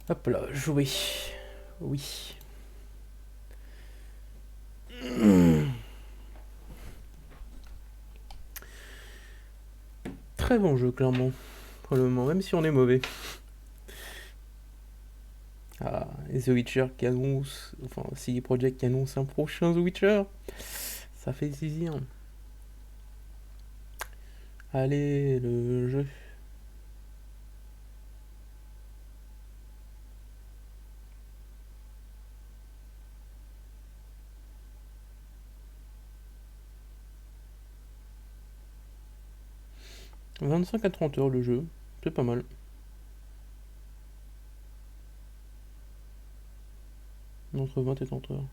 Hop là, jouer. Oui. Très bon jeu, clairement. Pour le moment, même si on est mauvais. Ah, et The Witcher qui annonce, enfin, CD Projekt qui annonce un prochain The Witcher. Ça fait plaisir. Allez, le jeu. « 25 à 30 heures le jeu, c'est pas mal. Entre 20 et 30 heures.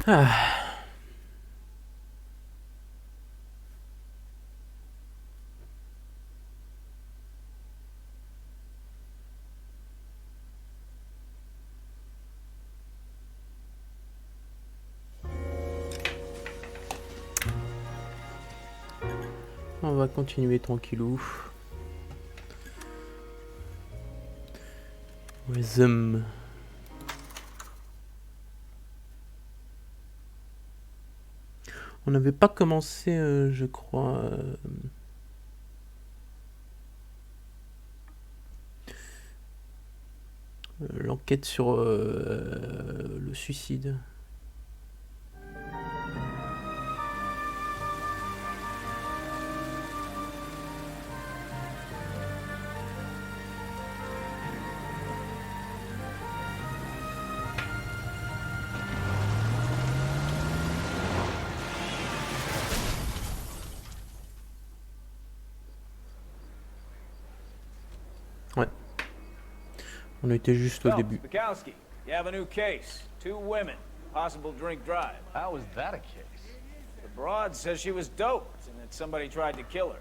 Ah, on va continuer tranquillou. Rhythm. On n'avait pas commencé, je crois, l'enquête sur le suicide. Ouais. On était juste au début. Bukowski, you have a new case. 2 women, possible drink drive. How is that a case? The broad says she was doped and that somebody tried to kill her.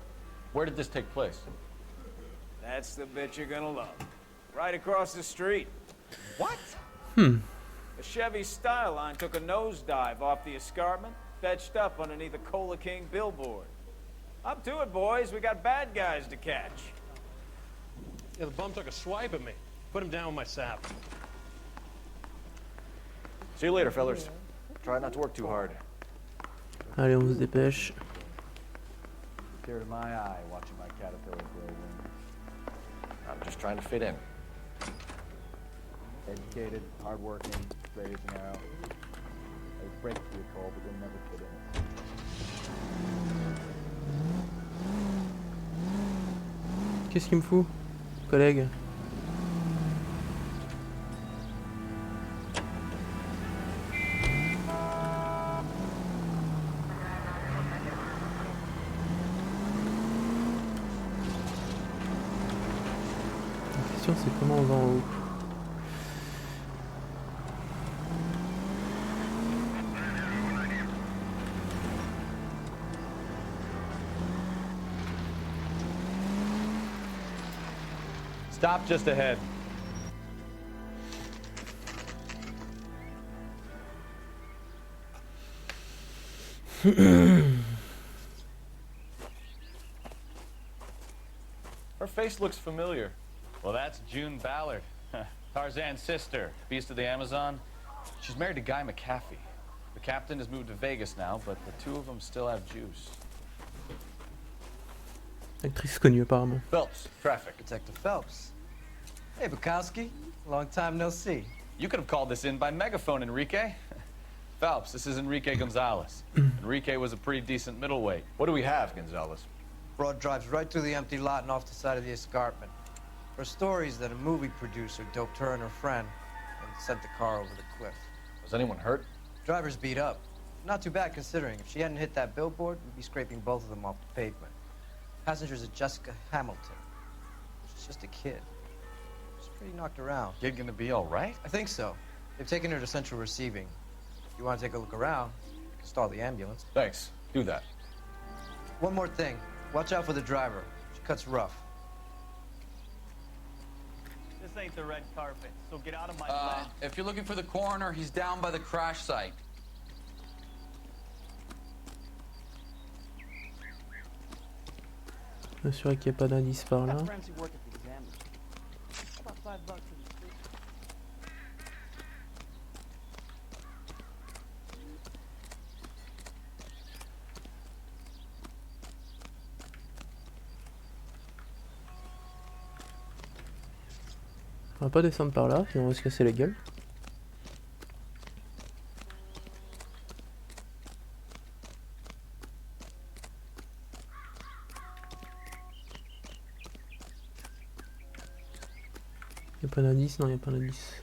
Where did this take place? That's the bit you're gonna love. Right across the street. What? The Chevy Style Line took a nosedive off the escarpment, fetched up underneath a Cola King billboard. Up to it, boys. We got bad guys to catch. Yeah, the bum took a swipe at me. Put him down with my sap. See you later, fellas. Try not to work too hard. Allez, on se dépêche. Tear to my eye watching my caterpillar grow wings. I'm just trying to fit in. Educated, hardworking, straight as an arrow. I was break through a cold, but you'll never fit in. Qu'est-ce qu'il me fout, collègue? La question c'est comment on va en haut. Stop just ahead. Her face looks familiar. Well, that's June Ballard, Tarzan's sister, beast of the Amazon. She's married to Guy McAfee. The captain has moved to Vegas now, but the two of them still have juice. Actrice connue apparemment. Phelps, traffic. Detective Phelps. Hey, Bukowski. Long time no see. You could have called this in by megaphone, Enrique. Phelps, this is Enrique Gonzalez. Enrique was a pretty decent middleweight. What do we have, Gonzalez? Broad drives right through the empty lot and off the side of the escarpment. Her stories that a movie producer doped her and her friend and sent the car over the cliff. Was anyone hurt? Driver's beat up. Not too bad considering. If she hadn't hit that billboard, we'd be scraping both of them off the pavement. Passengers are Jessica Hamilton. She's just a kid. She's pretty knocked around. Kid gonna be all right? I think so. They've taken her to central receiving. If you want to take a look around, you can stall the ambulance. Thanks. Do that. One more thing. Watch out for the driver. She cuts rough. This ain't the red carpet, so get out of my lane. If you're looking for the coroner, he's down by the crash site. M'assurer qu'il n'y a pas d'indice par là. Forensic work at the examiner. About $5 for the street. On va pas descendre par là, sinon on va se casser la gueule. Y'a pas d'indice? Non, y'a pas d'indice.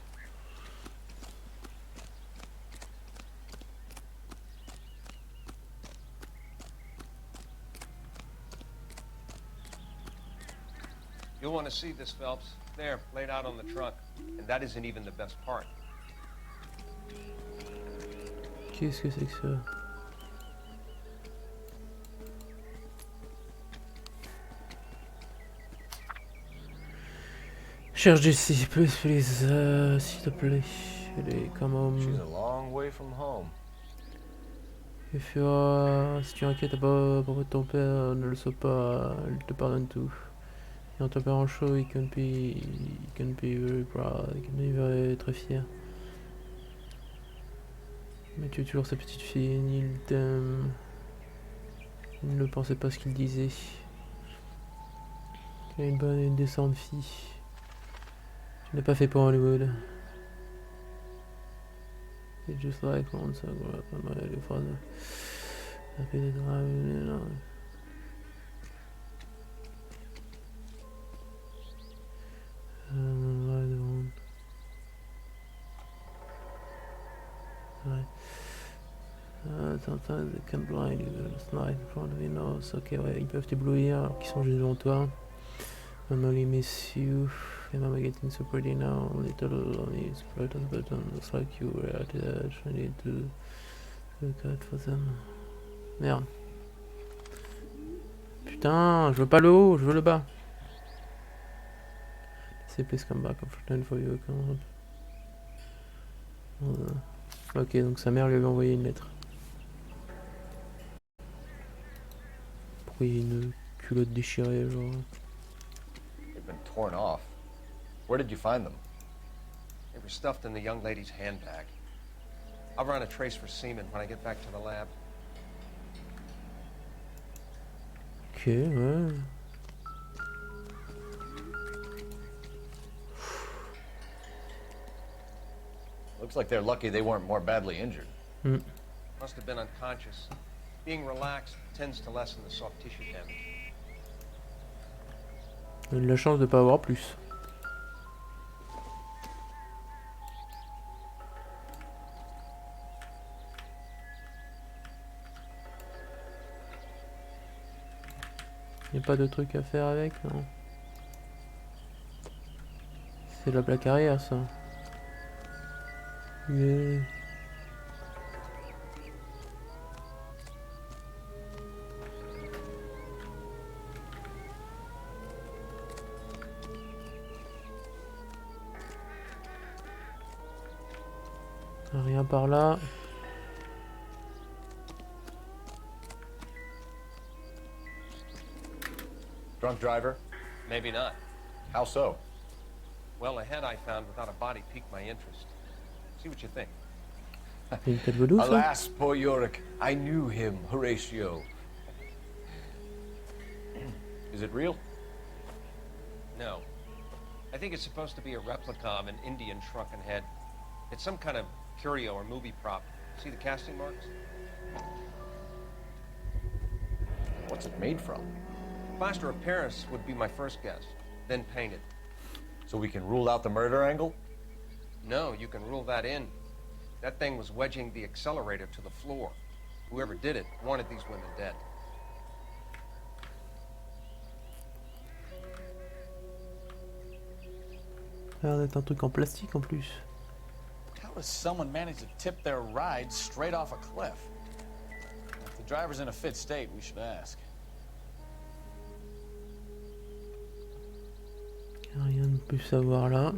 You'll want to see this, Phelps. There, laid out on the trunk. And that isn't even the best part. Qu'est-ce que c'est que ça? Cherche Jessie, please, s'il te plaît. Allez, come on. She's a long way from home. Si tu inquiètes pas pour ton père, ne le sois pas, il te pardonne tout. Et en ton père en chaud, he can be very proud, il can be very, très fier. Mais tu es toujours sa petite fille, et il t'aime. Il ne pensait pas ce qu'il disait. Tu es une bonne et une décente fille. Tu n'es pas fait pour Hollywood. It's just like once I grew up and my early father. Happy to drive in and sometimes they can blind you. It's night in front of your nose. Ok, ouais, ils peuvent t'éblouir alors qu'ils sont juste devant toi. Mama really miss you. And Mama getting so pretty now. Little only spread on the button. Looks like you were at the edge. I need to look out for them. Merde. Putain, je veux pas le haut, je veux le bas. Say please come back. I'm frightened for you. Come on. Ok, donc sa mère lui avait envoyé une lettre. Pourquoi il y a une culotte déchirée, genre? They've been torn off. Where did you find them? They were stuffed in the young lady's handbag. I'll run a trace for semen when I get back to the lab. Ok, ouais. Looks like they're lucky they weren't more badly injured. Must have been unconscious. Being relaxed tends to lessen the soft tissue damage. Il a de la chance de pas avoir plus. Il n'y a pas de truc à faire avec, non? C'est de la plaque arrière, ça. Yeah. Rien par là. Drunk driver? Maybe not. How so? Well, a head I found without a body piqued my interest. See what you think. Il y a une tête vaudou, ça? Alas, poor Yorick. I knew him, Horatio. Is it real? No. I think it's supposed to be a replica of an Indian shrunken head. It's some kind of curio or movie prop. See the casting marks? What's it made from? Plaster of Paris would be my first guess, then painted. So we can rule out the murder angle? No, you can rule that in. That thing was wedging the accelerator to the floor. Whoever did it wanted these women dead. Ça a l'air d'être un truc en plastique en plus. How does someone manage to tip their ride straight off a cliff? If the driver's in a fit state, we should ask. Rien de plus à voir là.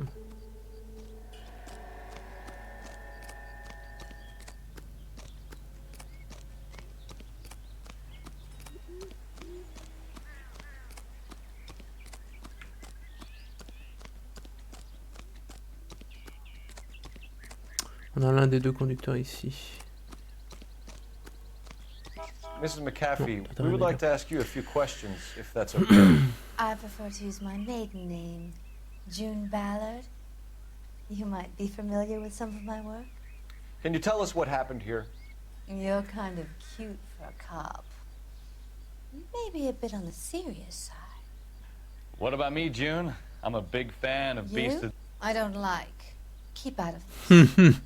On a l'un des deux conducteurs ici. Mrs. McAfee, No, we would like to ask you a few questions, if that's okay. I prefer to use my maiden name, June Ballard. You might be familiar with some of my work. Can you tell us what happened here? You're kind of cute for a cop. Maybe a bit on the serious side. What about me, June? I'm a big fan of Beast You? of... I don't like. Keep out of this.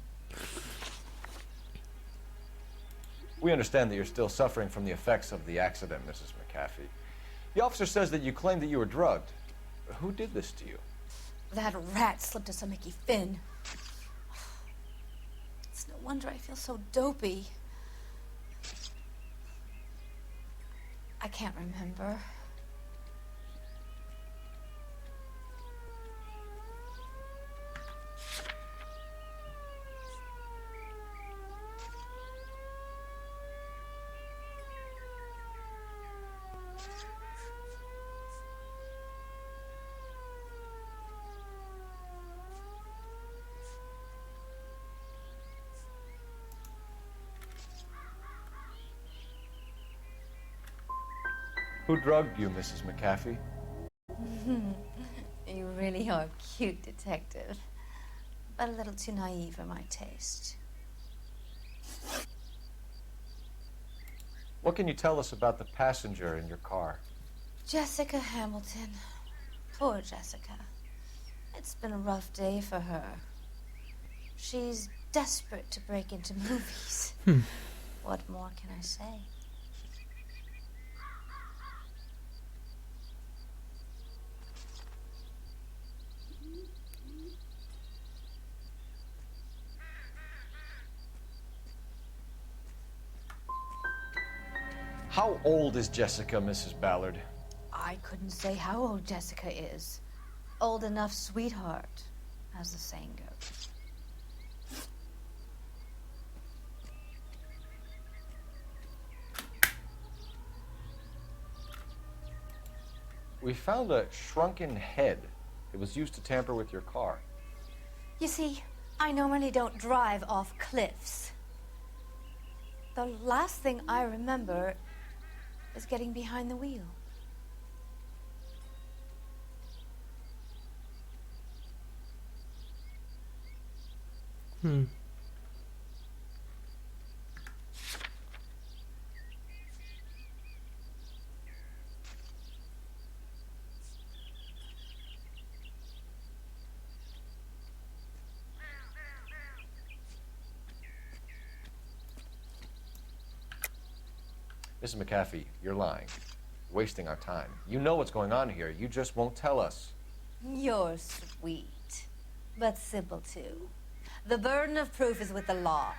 We understand that you're still suffering from the effects of the accident, Mrs. McAfee. The officer says that you claimed that you were drugged. Who did this to you? That rat slipped us a Mickey Finn. It's no wonder I feel so dopey. I can't remember. Who drugged you, Mrs. McAfee? You really are a cute detective, but a little too naive for my taste. What can you tell us about the passenger in your car? Jessica Hamilton. Poor Jessica. It's been a rough day for her. She's desperate to break into movies. What more can I say? How old is Jessica, Mrs. Ballard? I couldn't say how old Jessica is. Old enough, sweetheart, as the saying goes. We found a shrunken head. It was used to tamper with your car. You see, I normally don't drive off cliffs. The last thing I remember is getting behind the wheel. Mrs. McAfee, you're lying. You're wasting our time. You know what's going on here. You just won't tell us. You're sweet, but simple too. The burden of proof is with the law.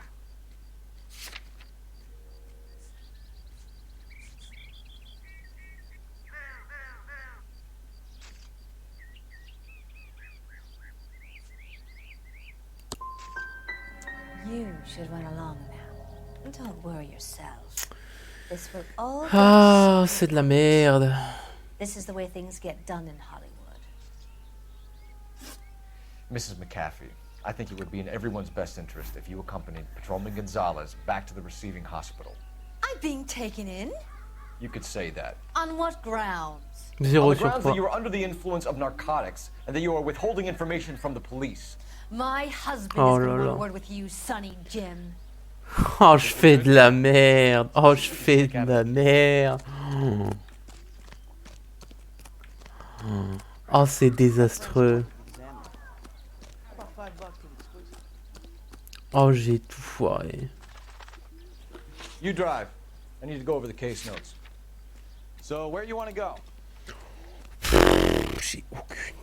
You should run along now. Don't worry yourself. This will all get Ah, c'est de la merde. This is the way things get done in Hollywood. Mrs. McAfee, I think it would be in everyone's best interest if you accompanied Patrolman Gonzalez back to the receiving hospital. I'm being taken in? You could say that. On what grounds? On Zéro the sur grounds that you trois. were under the influence of narcotics and that you are withholding information from the police. My husband Oh is là going là. to word with you, Sonny Jim. Oh, je fais de la merde. Oh, je fais de la merde. Oh, c'est désastreux. About $5 to the exclusive. Oh, j'ai tout foiré. You drive. I need to go over the case notes. So, where you want to go? J'ai aucune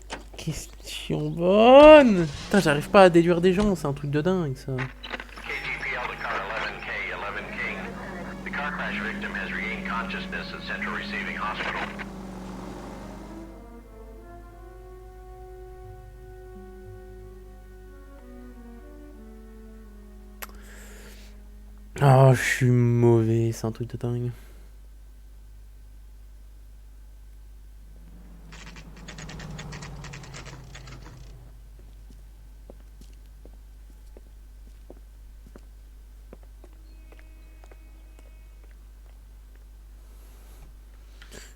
question bonne. Putain, j'arrive pas à déduire des gens, c'est un truc de dingue ça. KGPL to car 11K, 11 King. The car crash victim has regained consciousness at Central Receiving Hospital. Oh, je suis mauvais, c'est un truc de dingue.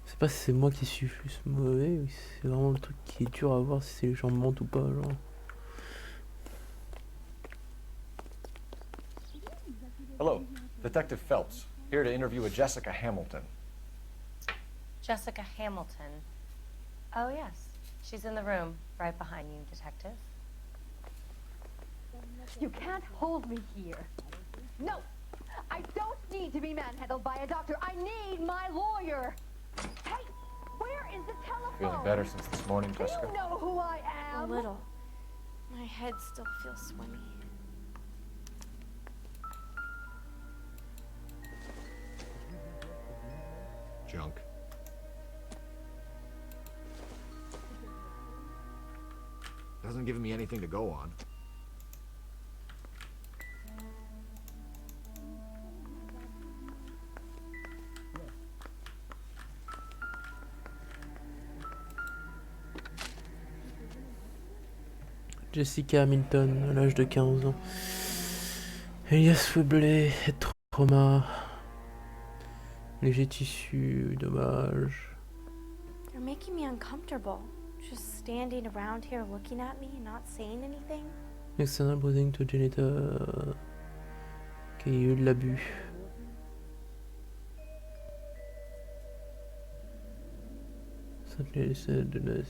Je sais pas si c'est moi qui suis plus mauvais ou si c'est vraiment le truc qui est dur à voir si les gens mentent ou pas, genre. Hello, Detective Phelps, here to interview a Jessica Hamilton. Jessica Hamilton. Oh, yes. She's in the room, right behind you, Detective. You can't hold me here. No! I don't need to be manhandled by a doctor. I need my lawyer. Hey, where is the telephone? Feeling better since this morning, Jessica? Do you know who I am? A little. My head still feels swimmy. Junk. Doesn't give me anything to go on. Jessica Hamilton, à l'âge de 15 ans. Elias Webley, trauma. Léger tissu, dommage. You're making me uncomfortable. Just standing around here looking at me and not saying anything. External bruising to genital. Ok, il y a eu de l'abus. Simply said de la...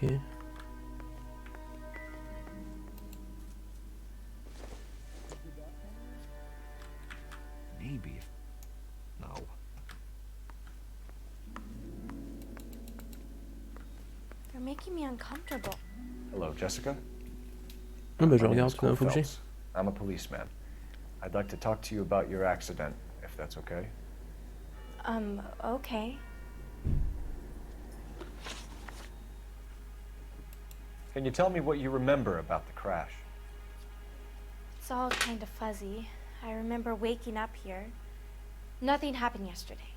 Ok. Maybe. No. You're making me uncomfortable. Hello, Jessica. Ah bah je My name regarde is combien d'infos que j'ai. Phelps. I'm a policeman. I'd like to talk to you about your accident, if that's okay. Okay. Can you tell me what you remember about the crash? It's all kind of fuzzy. I remember waking up here. Nothing happened yesterday.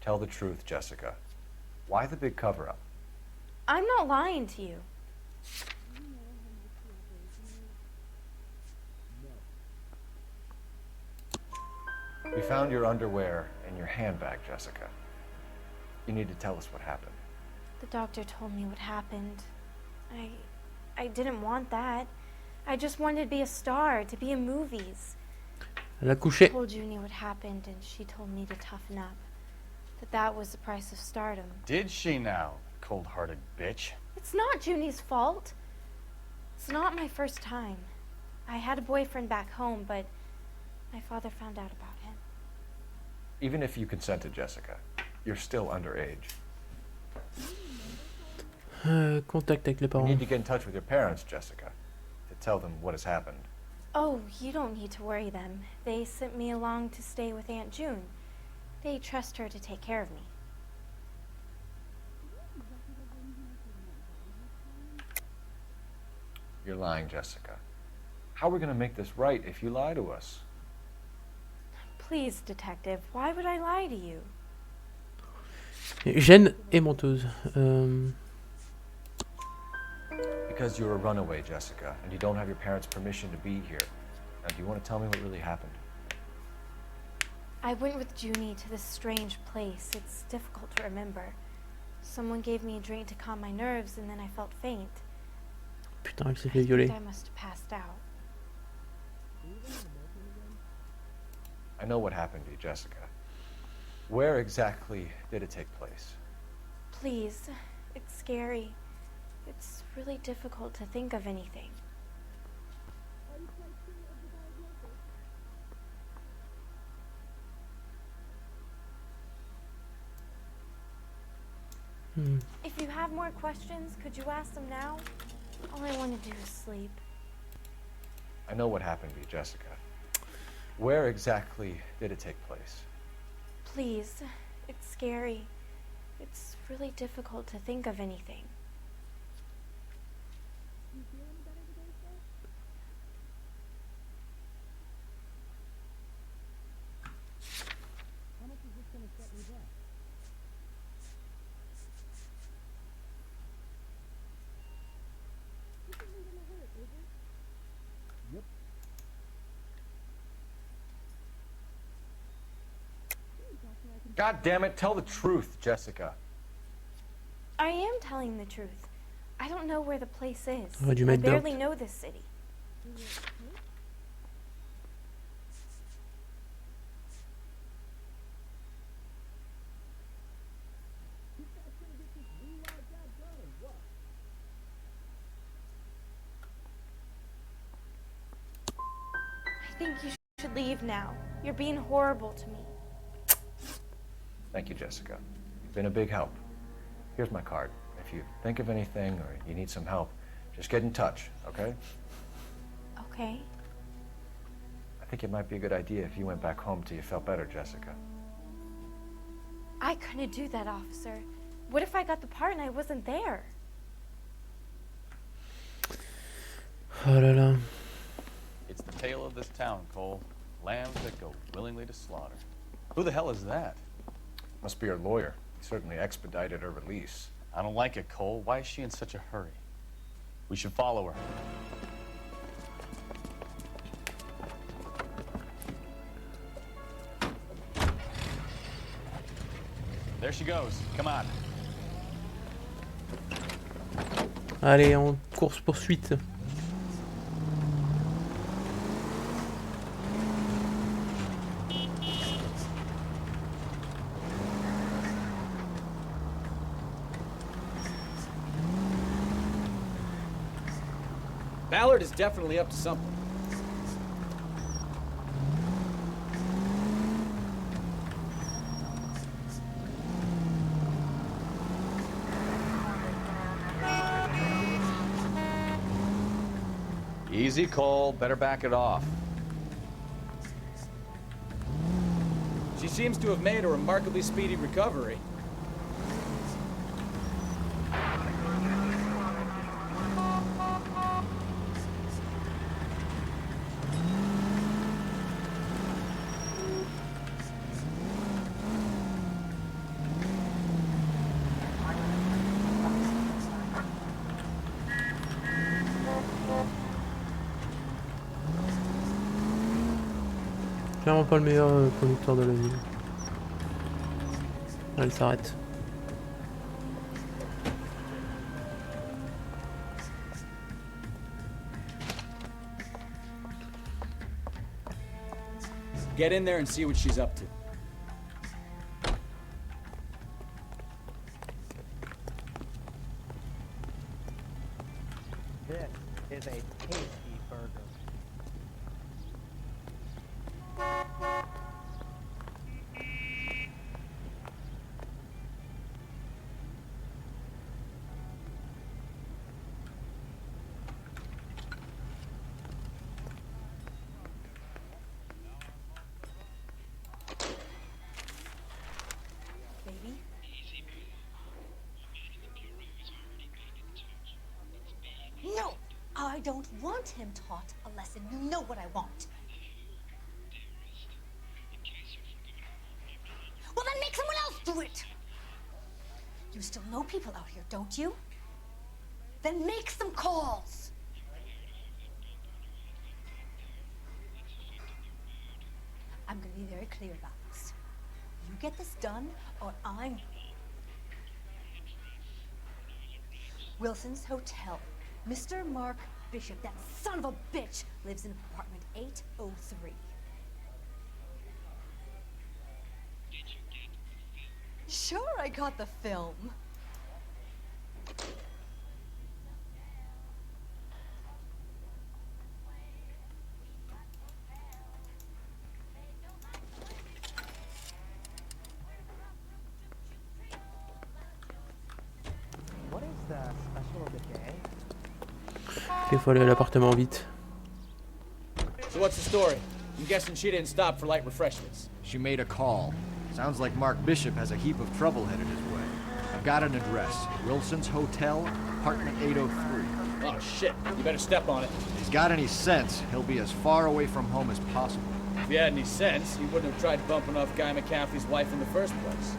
Tell the truth, Jessica. Why the big cover-up? I'm not lying to you. We found your underwear in your handbag, Jessica. You need to tell us what happened. The doctor told me what happened. I didn't want that. I just wanted to be a star, to be in movies. Elle a couché. I told Junie what happened, and she told me to toughen up. That was the price of stardom. Did she now, cold-hearted bitch? It's not Junie's fault. It's not my first time. I had a boyfriend back home, but my father found out about him. Even if you consented, Jessica, you're still underage. Contact avec les You parents. need to get in touch with your parents, Jessica, to tell them what has happened. Oh, you don't need to worry them. They sent me along to stay with Aunt June. They trust her to take care of me. You're lying, Jessica. How are we going to make this right if you lie to us? Please, detective, why would I lie to you? Gêne et menteuse. Because you're a runaway, Jessica, and you don't have your parents' permission to be here. Now, do you want to tell me what really happened? I went with Junie to this strange place. It's difficult to remember. Someone gave me a drink to calm my nerves, and then I felt faint. Putain, elle s'est I fait violer. think I must have passed out. I know what happened to you, Jessica. Where exactly did it take place? Please, it's scary. It's really difficult to think of anything. If you have more questions, could you ask them now? All I want to do is sleep. I know what happened to you, Jessica. Where exactly did it take place? Please, it's scary. It's really difficult to think of anything. God damn it, tell the truth, Jessica. I am telling the truth. I don't know where the place is. Aurait dû I mettre barely Dirt. know this city. I think you should leave now. You're being horrible to me. Thank you, Jessica. You've been a big help. Here's my card. If you think of anything or you need some help, just get in touch, okay? Okay. I think it might be a good idea if you went back home till you felt better, Jessica. I couldn't do that, officer. What if I got the part and I wasn't there? Oh là là. It's the tale of this town, Cole. Lambs that go willingly to slaughter. Who the hell is that? Must be her lawyer. He certainly expedited her release. I don't like it, Cole. Why is she in such a hurry? We should follow her. There she goes. Come on. Allez, en course-poursuite. Ballard is definitely up to something. Easy, Cole. Better back it off. She seems to have made a remarkably speedy recovery. Clairement pas le meilleur conducteur de la ville. Elle s'arrête. Get in there and see what she's up to. This is a tasty burger. Baby? No! I don't want him taught a lesson. You know what I want. Well, then make someone else do it! You still know people out here, don't you? Then make some calls! I'm gonna be very clear about this. You get this done, or I'm... Wilson's Hotel. Mr. Mark Bishop, that son of a bitch, lives in apartment 803. Sure, I got the film. What is the special of the day? Ok, faut aller à l'appartement vite. So what's the story? I'm guessing she didn't stop for light refreshments. She made a call. Sounds like Mark Bishop has a heap of trouble headed his way. I've got an address. Wilson's Hotel, apartment 803. Oh shit, you better step on it. If he's got any sense, he'll be as far away from home as possible. If he had any sense, he wouldn't have tried bumping off Guy McCaffrey's wife in the first place.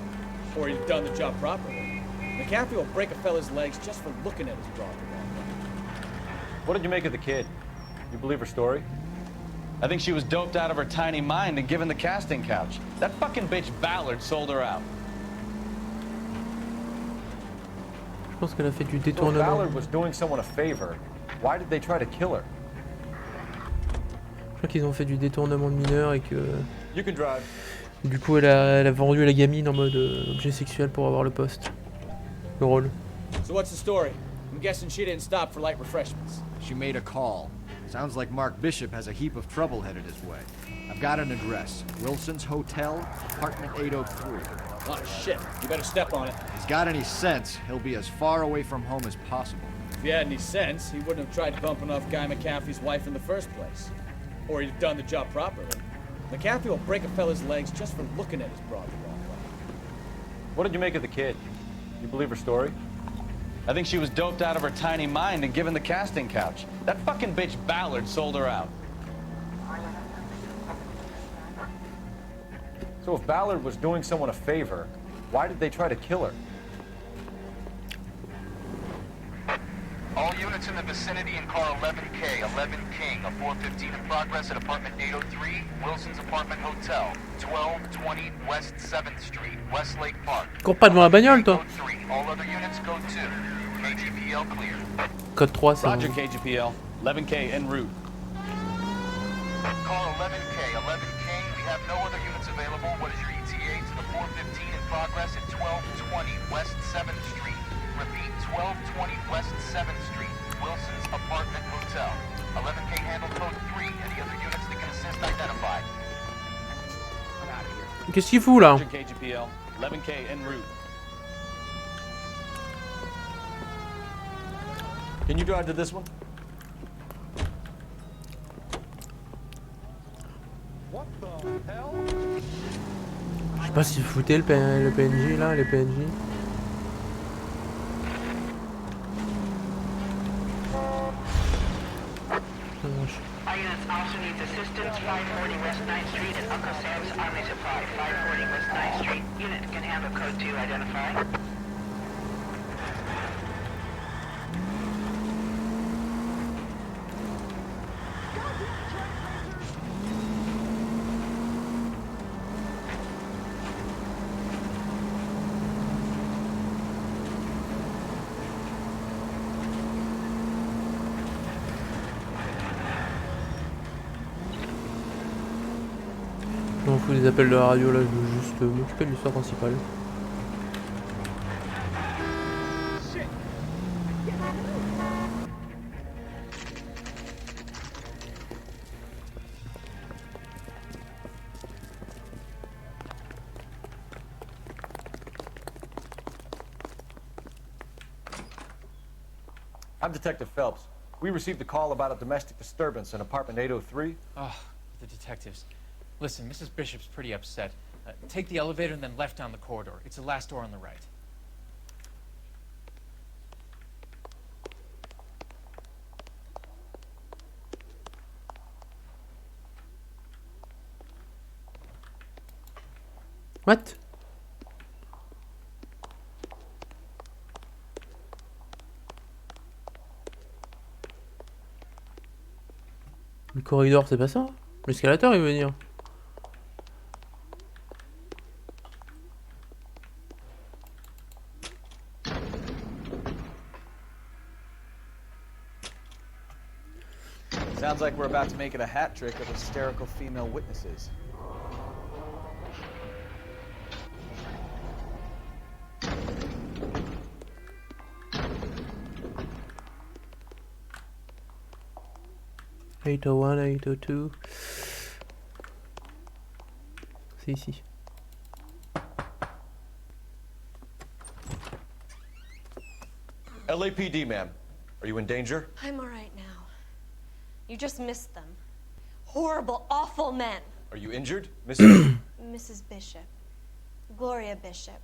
Or he'd have done the job properly. McCaffrey will break a fella's legs just for looking at his broad the wrong way. What did you make of the kid? You believe her story? I think she was doped out of her tiny mind and given the casting couch. That fucking bitch Ballard sold her out. Je pense qu'elle a fait du So if détournement. Ballard was doing someone a favor, why did they try to kill her? Je crois qu'ils ont fait du détournement de mineur et que... You can drive. Du coup, elle a vendu la gamine en mode objet sexuel pour avoir le poste. Le rôle. So what's the story? I'm guessing she didn't stop for light refreshments. She made a call. Sounds like Mark Bishop has a heap of trouble headed his way. I've got an address. Wilson's Hotel, apartment 803. Oh shit, you better step on it. If he's got any sense, he'll be as far away from home as possible. If he had any sense, he wouldn't have tried bumping off Guy McCaffrey's wife in the first place. Or he'd have done the job properly. McCaffrey will break a fella's legs just for looking at his broad the wrong way. What did you make of the kid? You believe her story? I think she was doped out of her tiny mind and given the casting couch. That fucking bitch Ballard sold her out. So if Ballard was doing someone a favor, why did they try to kill her? All units in the vicinity in car 11K, 11 King, a 415 in progress at apartment 803, Wilson's Apartment Hotel, 1220 West 7th Street, Westlake Park. Cours pas devant la bagnole, toi. All other units go 2. KGPL clear. Code 3, c'est Roger, bon. KGPL. 11K en route. Car 11K, 11 King, we have no other units available. What is your ETA to the 415 in progress at 1220 West 7th Street? Repeat, 1220 West 7th Street, Wilson's Apartment Hotel. 11K handle code 3. Any other units that can assist identified. Qu'est-ce qu'il fout là? Roger, KGPL. 11K en route. Can you drive to this one? What the hell? Je sais pas s'il foutait le PNJ là, les PNJ. Our units also needs assistance. 540 West 9th Street at Uncle Sam's Army Supply. 540 West 9th Street. Unit can handle code 2 identify. Je m'en fous des appels de la radio là, je veux juste m'occuper de l'histoire principale. I'm Detective Phelps. We received a call about a domestic disturbance in apartment 803. Oh, the detectives. Listen, Mrs. Bishop's pretty upset. Take the elevator and then left down the corridor. It's the last door on the right. What? Le corridor, c'est pas ça? L'escalator, il veut dire. Sounds like we're about to make it a hat trick of hysterical female witnesses. « 801, 802... » C'est ici. LAPD, ma'am. Are you in danger? I'm all right now. You just missed them. Horrible, awful men. Are you injured, Mrs. Mrs. Bishop. Gloria Bishop.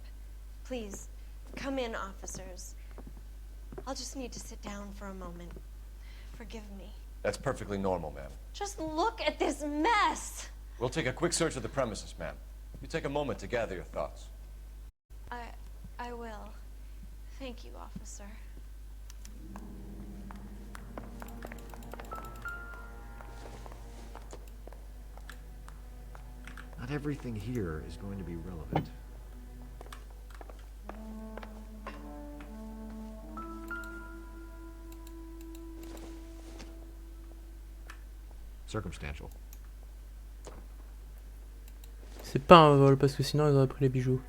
Please, come in, officers. I'll just need to sit down for a moment. Forgive me. That's perfectly normal, ma'am. Just look at this mess! We'll take a quick search of the premises, ma'am. You take a moment to gather your thoughts. I will. Thank you, officer. Not everything here is going to be relevant. Circumstantial. C'est pas un vol parce que sinon ils auraient pris les bijoux.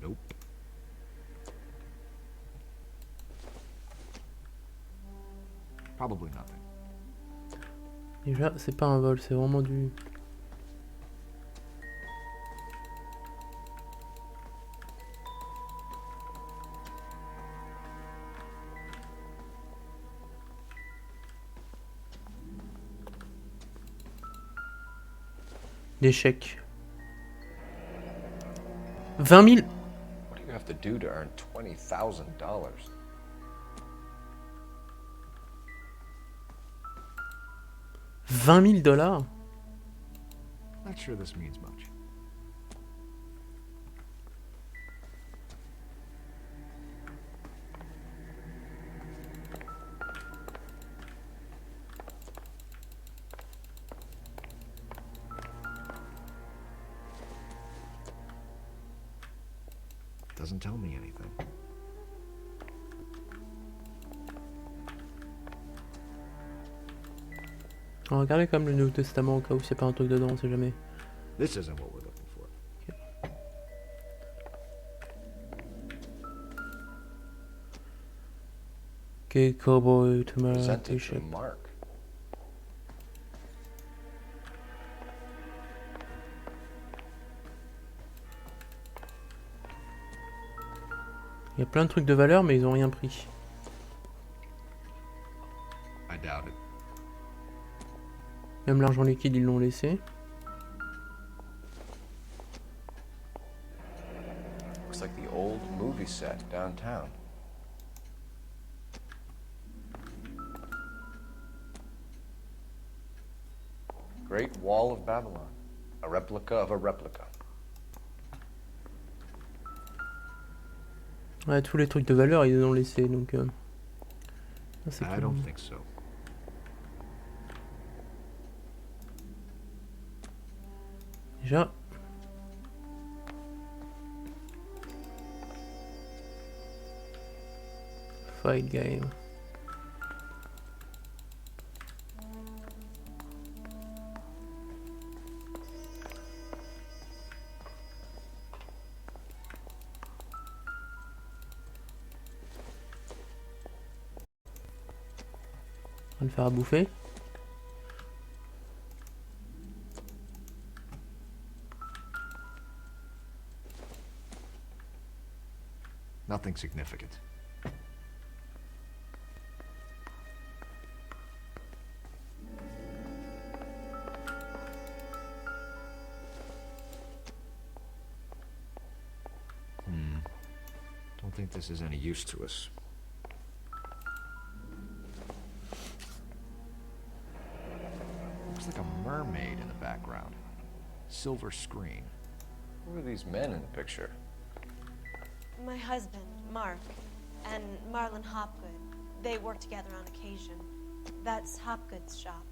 Nope. Probably nothing. Déjà, c'est pas un vol, c'est vraiment du... Des chèques. 20 000. What do you have to do to earn $20,000? 20 000 $. Not sure this means much. Doesn't tell me anything. On va regarder comme le Nouveau Testament au cas où c'est pas un truc dedans, on sait jamais. This isn't what we're looking for. Okay, cowboy to my Presented to Mark. Il y a plein de trucs de valeur mais ils ont rien pris. I doubt it. Même l'argent liquide ils l'ont laissé. Looks like the old movie set downtown. Great Wall of Babylon. A replica of a replica. Ouais, tous les trucs de valeur ils les ont laissés donc... I don't think so. Déjà... Fight game. On va le faire à bouffer. Nothing significant. Don't think this is any use to us. Looks like a mermaid in the background. Silver screen. Who are these men in the picture? My husband, Mark, and Marlon Hopgood. They work together on occasion. That's Hopgood's shop.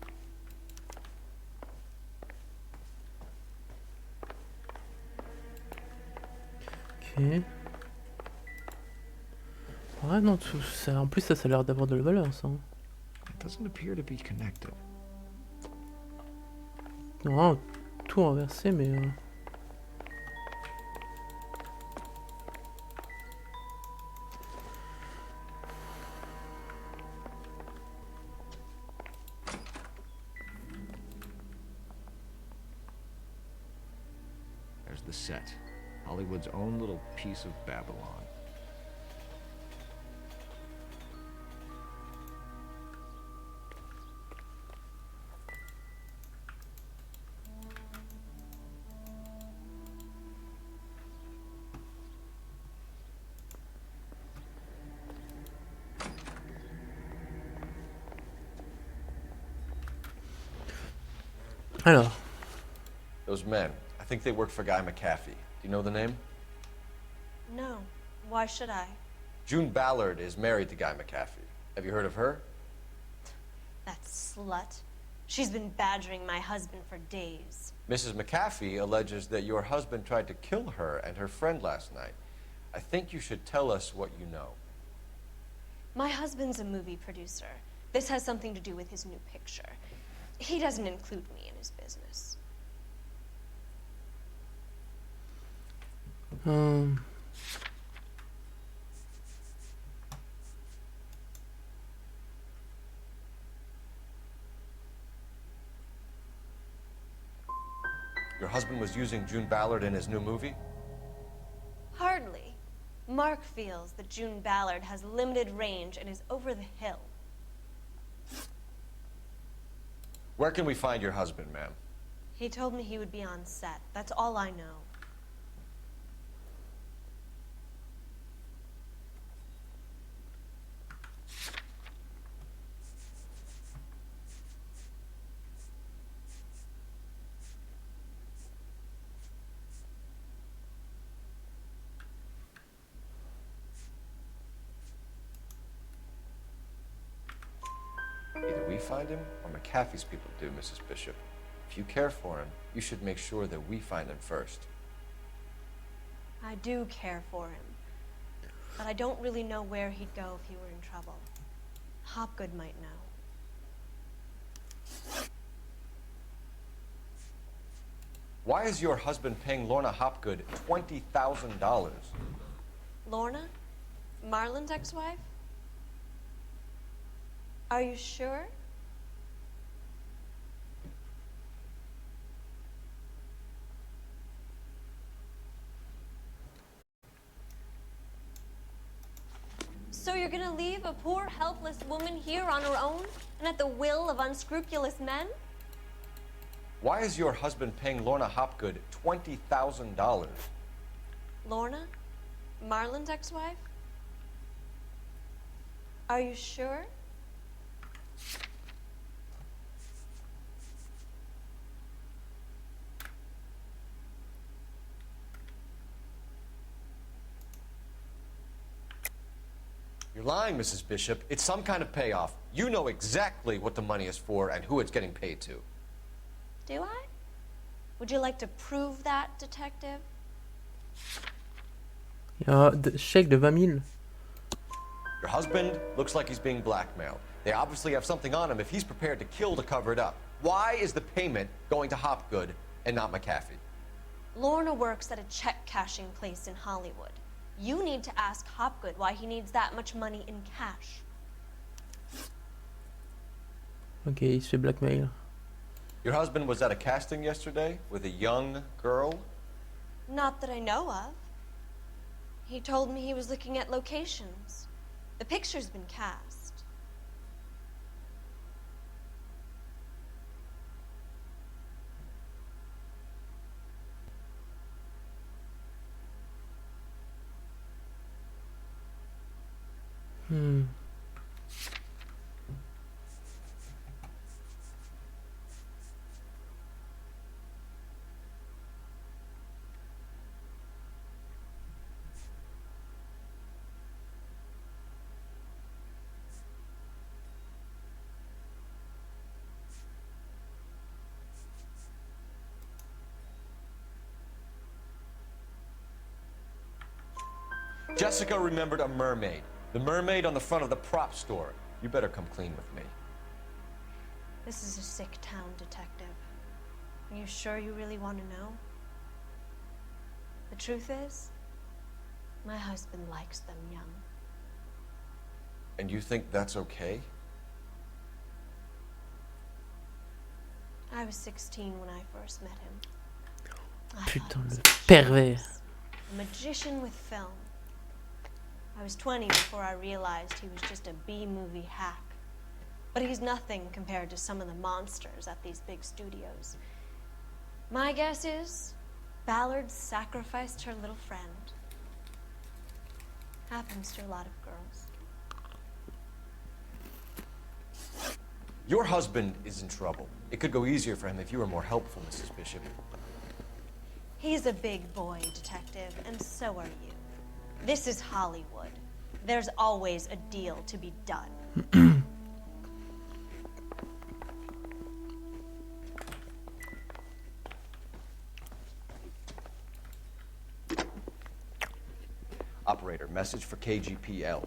Ok. Ouais, non, tout ça, en plus ça a l'air d'avoir de la valeur ça. doesn't appear to be connected. Non, tout renversé, mais... There's the set. Hollywood's own little piece of Babylon. Alors. Those men, I think they work for Guy McAfee. Do you know the name? No. Why should I? June Ballard is married to Guy McAfee. Have you heard of her? That slut. She's been badgering my husband for days. Mrs. McAfee alleges that your husband tried to kill her and her friend last night. I think you should tell us what you know. My husband's a movie producer. This has something to do with his new picture. He doesn't include me in his business. Your husband was using June Ballard in his new movie? Hardly. Mark feels that June Ballard has limited range and is over the hill. Where can we find your husband, ma'am? He told me he would be on set. That's all I know. Either we find him or McAfee's people do, Mrs. Bishop. If you care for him, you should make sure that we find him first. I do care for him. But I don't really know where he'd go if he were in trouble. Hopgood might know. Why is your husband paying Lorna Hopgood $20,000? Lorna? Marlon's ex-wife? Are you sure? So you're gonna leave a poor, helpless woman here on her own and at the will of unscrupulous men? Why is your husband paying Lorna Hopgood $20,000? Lorna? Marlon's ex-wife? Are you sure? You're lying, Mrs. Bishop. It's some kind of payoff. You know exactly what the money is for and who it's getting paid to. Do I? Would you like to prove that, detective? Ja, chèque de 20 000. Your husband looks like he's being blackmailed. They obviously have something on him if he's prepared to kill to cover it up. Why is the payment going to Hopgood and not McAfee? Lorna works at a check-cashing place in Hollywood. You need to ask Hopgood why he needs that much money in cash. Ok, il se fait blackmail. Your husband was at a casting yesterday with a young girl? Not that I know of. He told me he was looking at locations. The picture's been cast. Jessica remembered a mermaid. The mermaid on the front of the prop store. You better come clean with me. This is a sick town, Detective. Are you sure you really want to know? The truth is, my husband likes them young. And you think that's okay? I was 16 when I first met him. Putain, le pervers. A magician with film. I was 20 before I realized he was just a B-movie hack. But he's nothing compared to some of the monsters at these big studios. My guess is Ballard sacrificed her little friend. Happens to a lot of girls. Your husband is in trouble. It could go easier for him if you were more helpful, Mrs. Bishop. He's a big boy, Detective, and so are you. This is Hollywood. There's always a deal to be done. Operator, message for KGPL.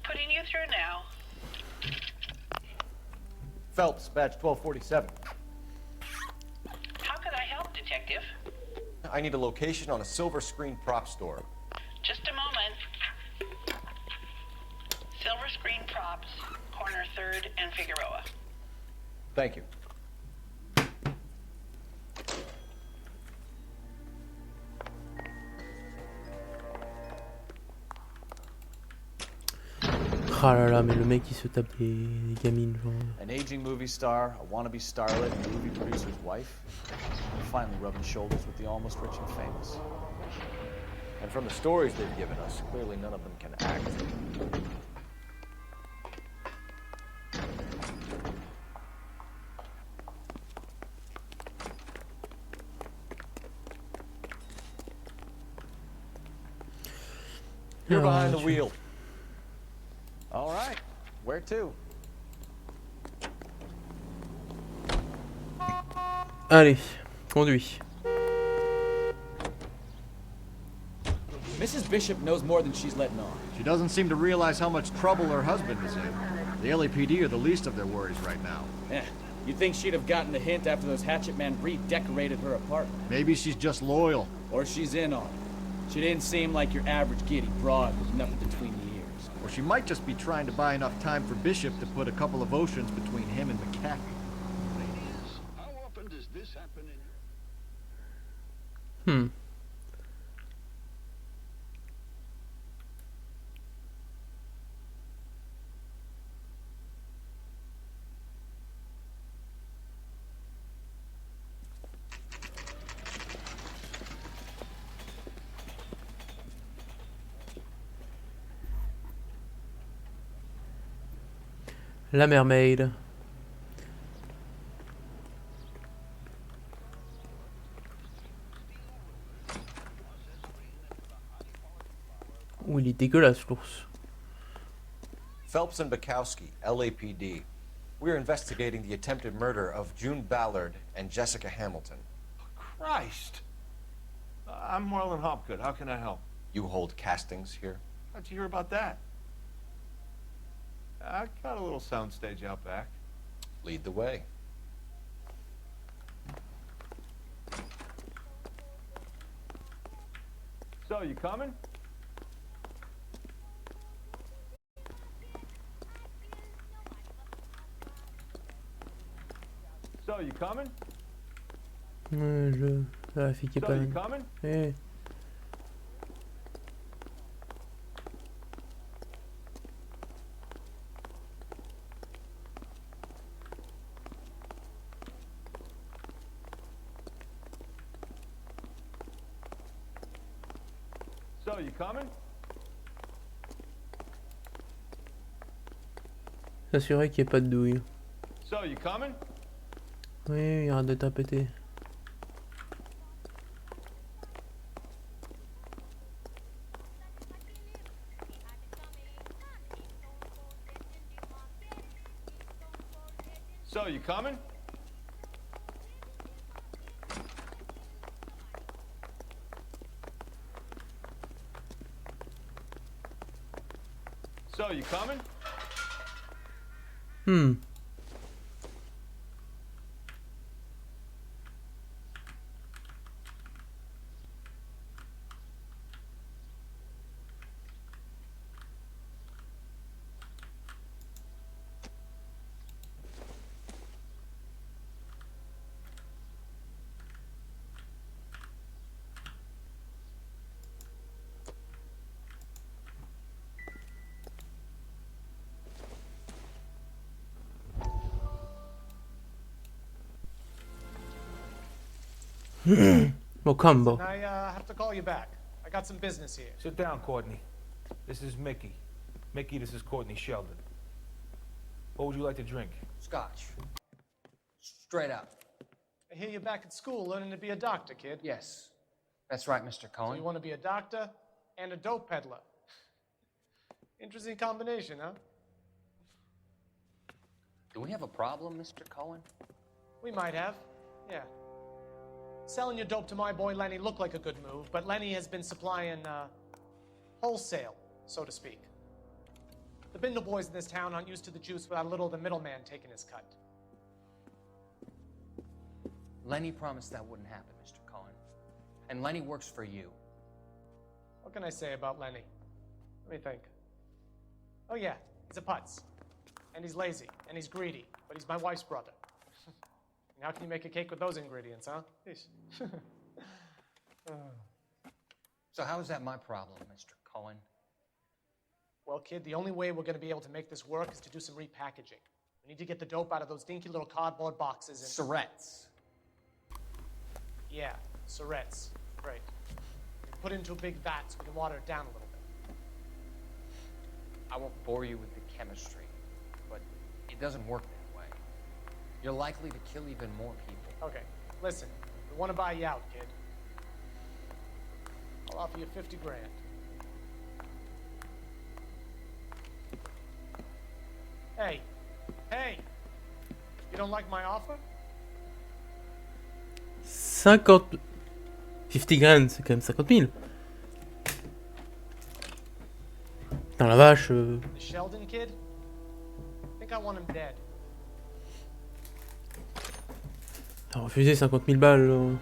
Putting you through now. Phelps, badge 1247. How can I help, Detective? I need a location on a silver screen prop store. Just a moment. Silver Screen Props, corner 3rd and Figueroa. Thank you. Ah là là, mais le mec il se tape les gamines, genre. An aging movie star, a wannabe starlet, and a movie producer's wife. They're finally rubbing shoulders with the almost rich and famous. And from the stories they've given us, clearly none of them can act. You're behind the wheel. All right. Where to? Allez, conduis. Mrs. Bishop knows more than she's letting on. She doesn't seem to realize how much trouble her husband is in. The LAPD are the least of their worries right now. You'd think she'd have gotten the hint after those hatchet men redecorated her apartment. Maybe she's just loyal. Or she's in on it. She didn't seem like your average giddy broad with nothing between the ears. Or she might just be trying to buy enough time for Bishop to put a couple of oceans between him and McCaffrey. Ladies, how often does this happen in your... La mermaid. Ouh, il est dégueulasse, l'ours. Phelps and Bukowski, LAPD. We're investigating the attempted murder of June Ballard and Jessica Hamilton. Christ! I'm Marlon Hopgood. How can I help? You hold castings here? How'd you hear about that? I got a little soundstage out back. Lead the way. So, you coming? So, you coming? La fille qui est So, pas... you coming? Eh. So, you coming? S'assurer qu'il n'y ait pas de douille. So, you coming? Oui, arrête de tapeter. So, you coming? So, you coming? Well, combo. Listen, I have to call you back. I got some business here. Sit down, Courtney. This is Mickey. Mickey, this is Courtney Sheldon. What would you like to drink? Scotch. Straight up. I hear you're back at school learning to be a doctor, kid. Yes. That's right, Mr. So Cohen. you want to be a doctor and a dope peddler. Interesting combination, huh? Do we have a problem, Mr. Cohen? We might have, yeah. Selling your dope to my boy Lenny looked like a good move, but Lenny has been supplying, wholesale, so to speak. The Bindle boys in this town aren't used to the juice without a little of the middleman taking his cut. Lenny promised that wouldn't happen, Mr. Cohen. And Lenny works for you. What can I say about Lenny? Let me think. Oh yeah, he's a putz. And he's lazy, and he's greedy, but he's my wife's brother. And how can you make a cake with those ingredients, huh? So how is that my problem, Mr. Cohen? Well, kid, the only way we're going to be able to make this work is to do some repackaging. We need to get the dope out of those dinky little cardboard boxes and... Surrettes. Yeah, surrettes. Right. Put it into a big vat so we can water it down a little bit. I won't bore you with the chemistry, but it doesn't work that way. You're likely to kill even more people. Okay, listen. We want to buy you out, kid. I'll offer you 50 grand. Hey, hey! You don't like my offer? 50 grand, c'est quand même 50 000. Putain la vache. The Sheldon kid? I think I want him dead. T'as refusé 50 000 balles. Là.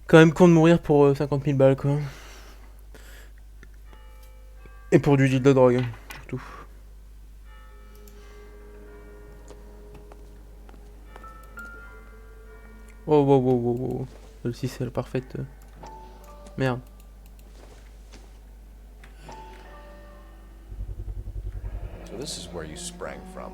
Quand même con de mourir pour 50 000 balles quoi. Et pour du deal de drogue, surtout. Oh, wow, wow, wow, wow. Celle-ci, c'est la parfaite. Merde. So this is where you sprang from.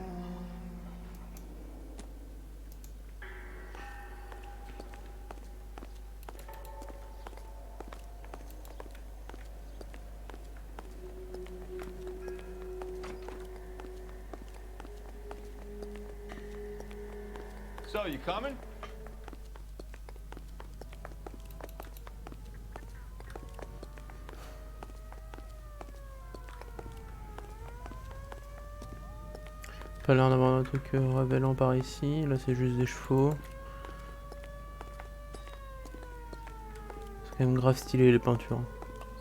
So, you coming? Pas l'air d'avoir un truc révélant par ici. Là, c'est juste des chevaux. C'est quand même grave stylé les peintures.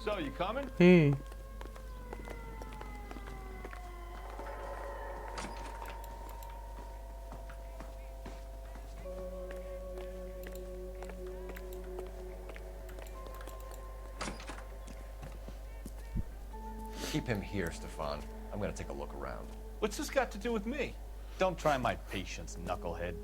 So, you coming? Hey. Keep him here, Stefan. I'm gonna take a look around. What's this got to do with me? Don't try my patience, knucklehead.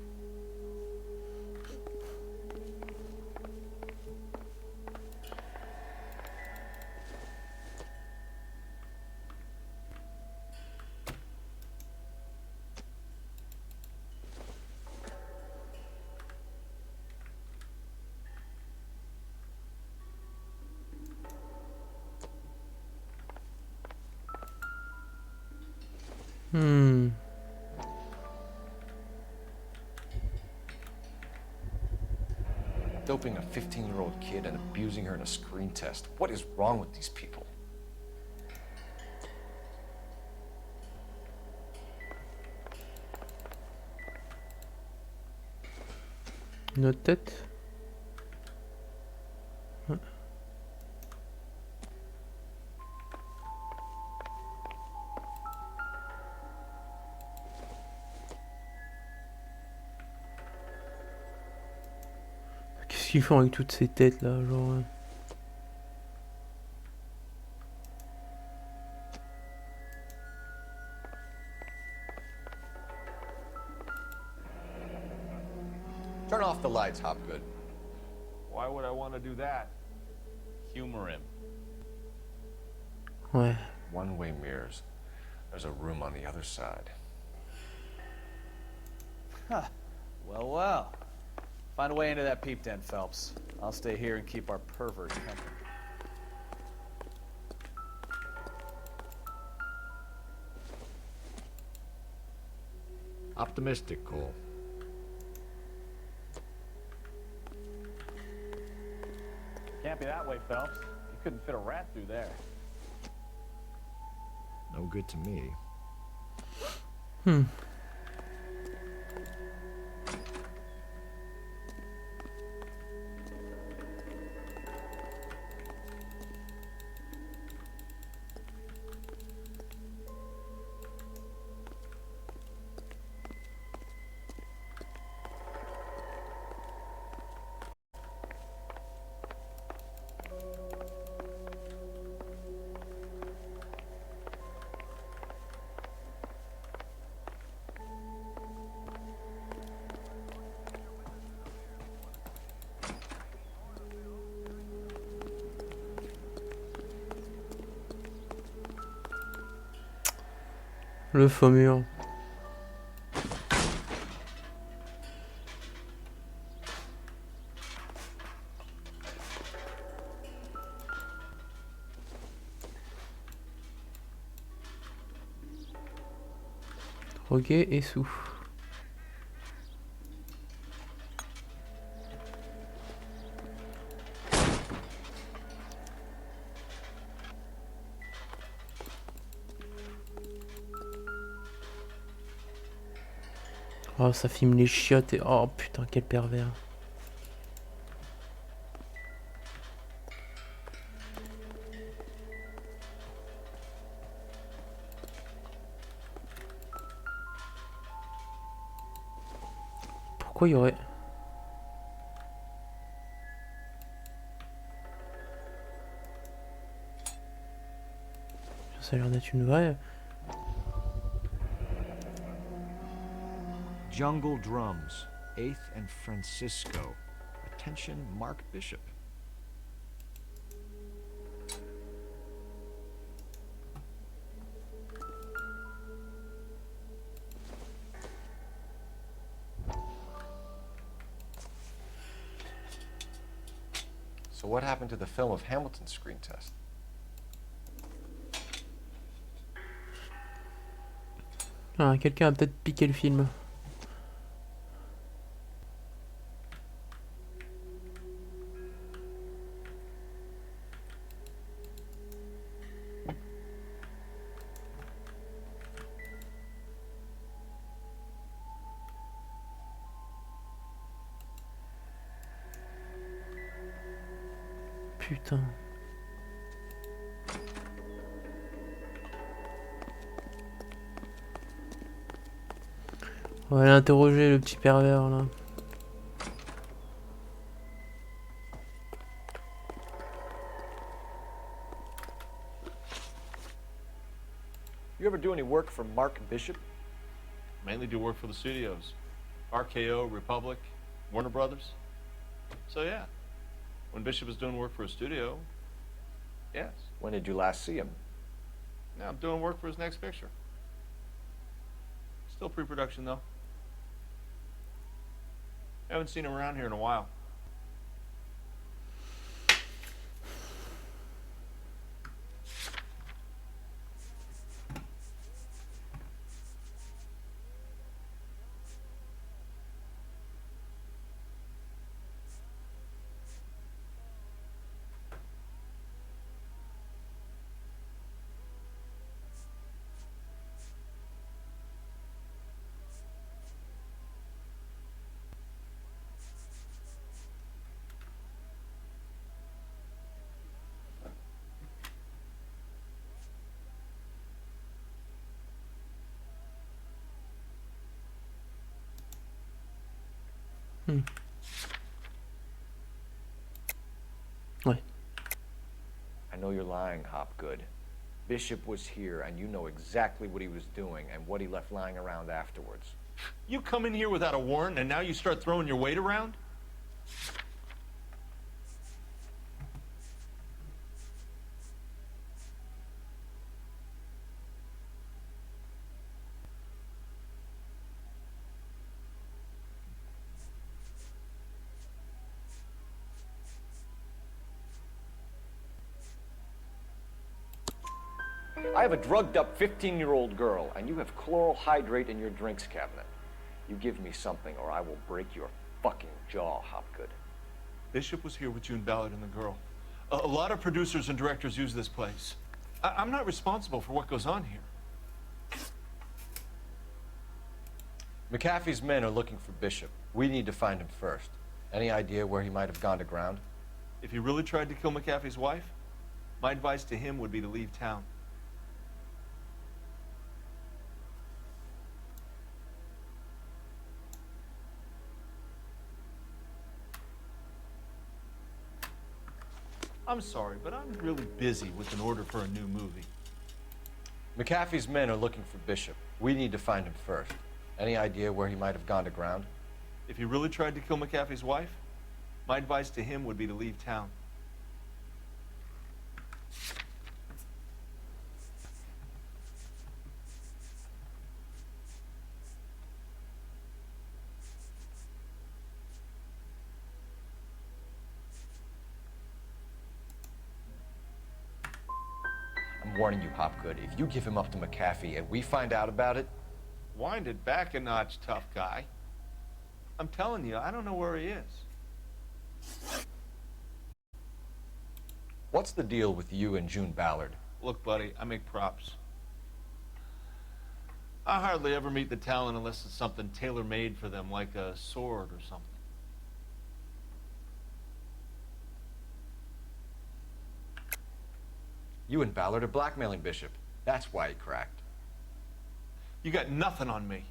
Doping a 15-year-old kid and abusing her in a screen test. What is wrong with these people? Notre tête. Qu'est-ce qu'ils font avec toutes ces têtes là, genre. Turn off the lights, Hopgood. Why would I want to do that? Humor him. Ouais. One-way mirrors. There's a room on the other side. Huh. Well, well. Find a way into that peep den, Phelps. I'll stay here and keep our pervert company. Optimistic, Cole. Can't be that way, Phelps. You couldn't fit a rat through there. No good to me. Hmm. Le faux mur. Drogué et sous. Oh, ça filme les chiottes et... Oh putain, quel pervers. Pourquoi il y aurait... Ça a l'air d'être une vraie... Jungle Drums, 8th and Francisco. Attention, Mark Bishop. So what happened to the film of Hamilton's screen test? Ah, quelqu'un a peut-être piqué le film. Putain. On va aller interroger le petit pervers là. You ever do any work for Mark Bishop? Mainly do work for the studios. RKO, Republic, Warner Brothers. So yeah, when Bishop is doing work for a studio, yes. When did you last see him? Now I'm doing work for his next picture. Still pre-production though. Haven't seen him around here in a while. Ouais. I know you're lying, Hopgood. Bishop was here, and you know exactly what he was doing and what he left lying around afterwards. You come in here without a warrant, and now you start throwing your weight around? I have a drugged-up 15-year-old girl, and you have chloral hydrate in your drinks cabinet. You give me something, or I will break your fucking jaw, Hopgood. Bishop was here with June Ballard and the girl. A lot of producers and directors use this place. I'm not responsible for what goes on here. McAfee's men are looking for Bishop. We need to find him first. Any idea where he might have gone to ground? If he really tried to kill McAfee's wife, my advice to him would be to leave town. I'm sorry, but I'm really busy with an order for a new movie. McAfee's men are looking for Bishop. We need to find him first. Any idea where he might have gone to ground? If he really tried to kill McAfee's wife, my advice to him would be to leave town. I'm warning you, Hopgood. If you give him up to McAfee and we find out about it... Wind it back a notch, tough guy. I'm telling you, I don't know where he is. What's the deal with you and June Ballard? Look, buddy, I make props. I hardly ever meet the talent unless it's something tailor-made for them, like a sword or something. You and Ballard are blackmailing Bishop. That's why he cracked. You got nothing on me.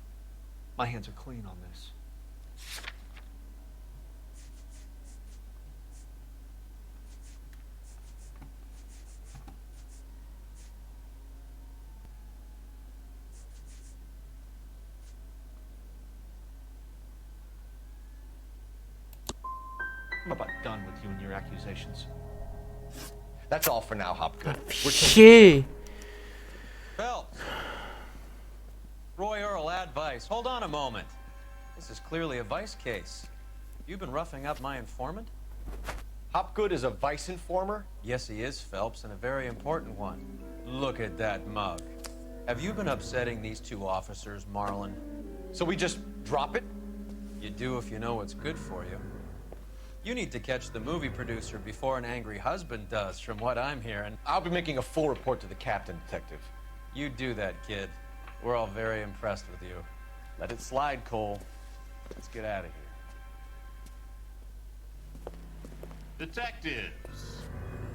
My hands are clean on this. I'm about done with you and your accusations. That's all for now, Hopgood. Chier. Phelps. Roy Earl, advice. Hold on a moment. This is clearly a vice case. You've been roughing up my informant? Hopgood is a vice informer? Yes, he is, Phelps, and a very important one. Look at that mug. Have you been upsetting these two officers, Marlin? So we just drop it? You do if you know what's good for you. You need to catch the movie producer before an angry husband does, from what I'm hearing. I'll be making a full report to the captain, Detective. You do that, kid. We're all very impressed with you. Let it slide, Cole. Let's get out of here. Detectives.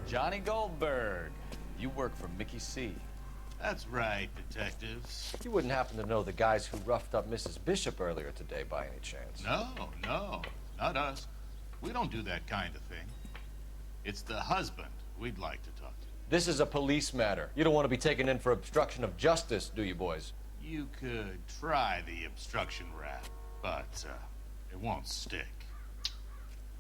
Johnny Goldberg. You work for Mickey C. That's right, detectives. You wouldn't happen to know the guys who roughed up Mrs. Bishop earlier today by any chance? No, not us. We don't do that kind of thing. It's the husband we'd like to talk to. This is a police matter. You don't want to be taken in for obstruction of justice, do you, boys? You could try the obstruction rap, but it won't stick.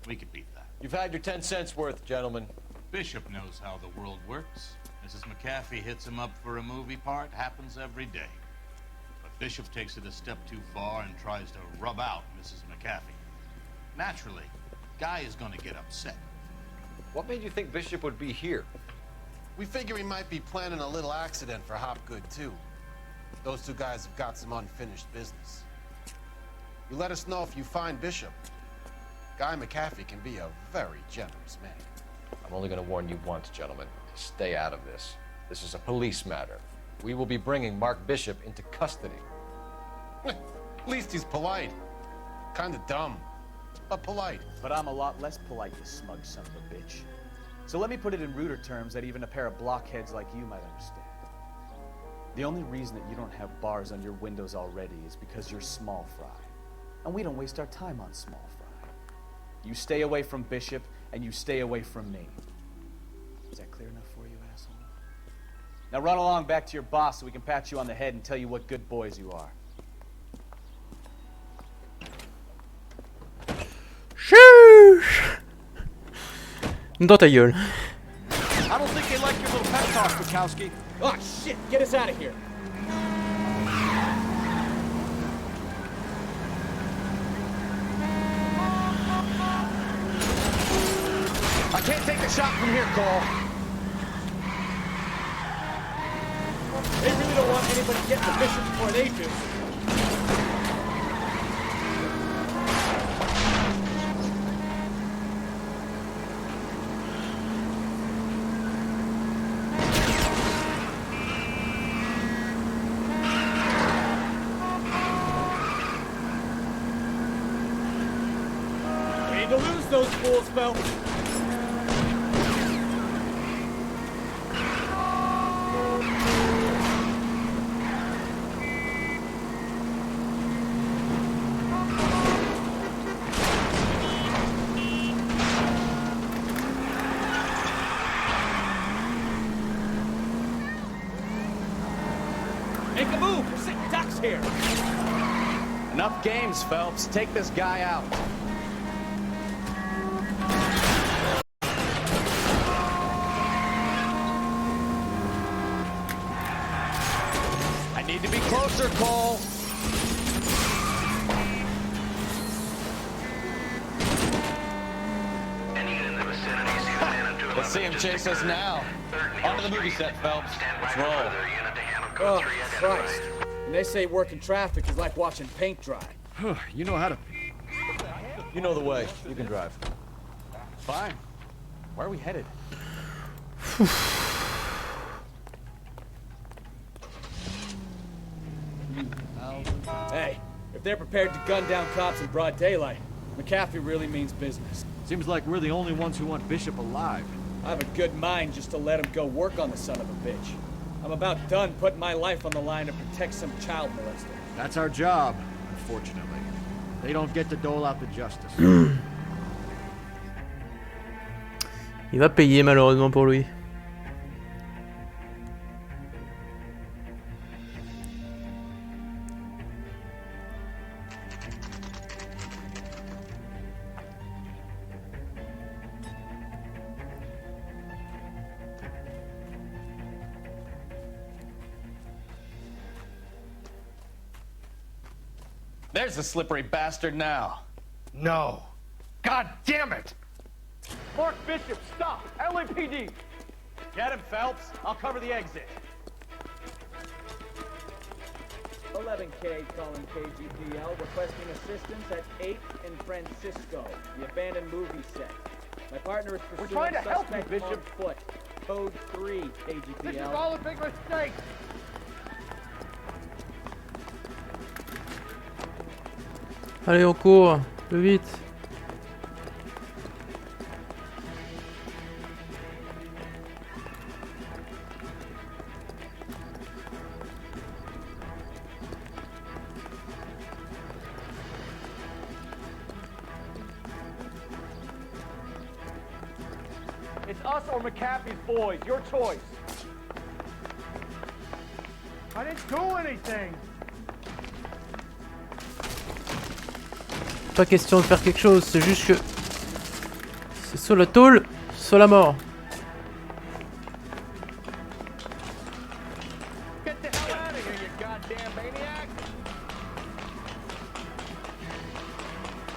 We could beat that. You've had your 10 cents worth, gentlemen. Bishop knows how the world works. Mrs. McAfee hits him up for a movie part, happens every day. But Bishop takes it a step too far and tries to rub out Mrs. McAfee. Naturally, Guy is going to get upset. What made you think Bishop would be here? We figure he might be planning a little accident for Hopgood, too. Those two guys have got some unfinished business. You let us know if you find Bishop. Guy McAfee can be a very generous man. I'm only going to warn you once, gentlemen. Stay out of this. This is a police matter. We will be bringing Mark Bishop into custody. At least he's polite. Kind of dumb, but polite. But I'm a lot less polite, you smug son of a bitch. So let me put it in ruder terms that even a pair of blockheads like you might understand. The only reason that you don't have bars on your windows already is because you're small fry. And we don't waste our time on small fry. You stay away from Bishop, and you stay away from me. Is that clear enough for you, asshole? Now run along back to your boss so we can pat you on the head and tell you what good boys you are. Sheesh. Dans ta gueule. I don't think they like your little pep talk, Bukowski. Oh, shit! Get us out of here. I can't take the shot from here, Cole. anybody get to Bishop before they do. We need to lose those fools, Phelps. Make a move! We're sitting ducks here! Enough games, Phelps. Take this guy out. I need to be closer, Cole. Let's see him chase us now. Onto the movie set, Phelps. Let's roll. Oh, Christ. And they say working traffic is like watching paint dry. You know how to... You know the way. You can drive. Fine. Where are we headed? Hey, if they're prepared to gun down cops in broad daylight, McAfee really means business. Seems like we're the only ones who want Bishop alive. I have a good mind just to let him go work on the son of a bitch. I'm about done putting my life on the line to protect some child molester. That's our job, unfortunately. They don't get to dole out the justice. Il va payer malheureusement pour lui. There's the slippery bastard now. No. God damn it! Mark Bishop, stop! LAPD! Get him, Phelps. I'll cover the exit. 11K calling KGPL, requesting assistance at 8 in Francisco, the abandoned movie set. My partner is pursuing We're trying to help you, suspect Bishop. on foot. Code 3, KGPL. This is all a big mistake! Allez, on court, plus vite. It's us or McAfee's boys. Your choice. I didn't do anything! Pas question de faire quelque chose, c'est juste que c'est soit la tôle, soit la mort. Get the hell out of here, you goddamn maniac!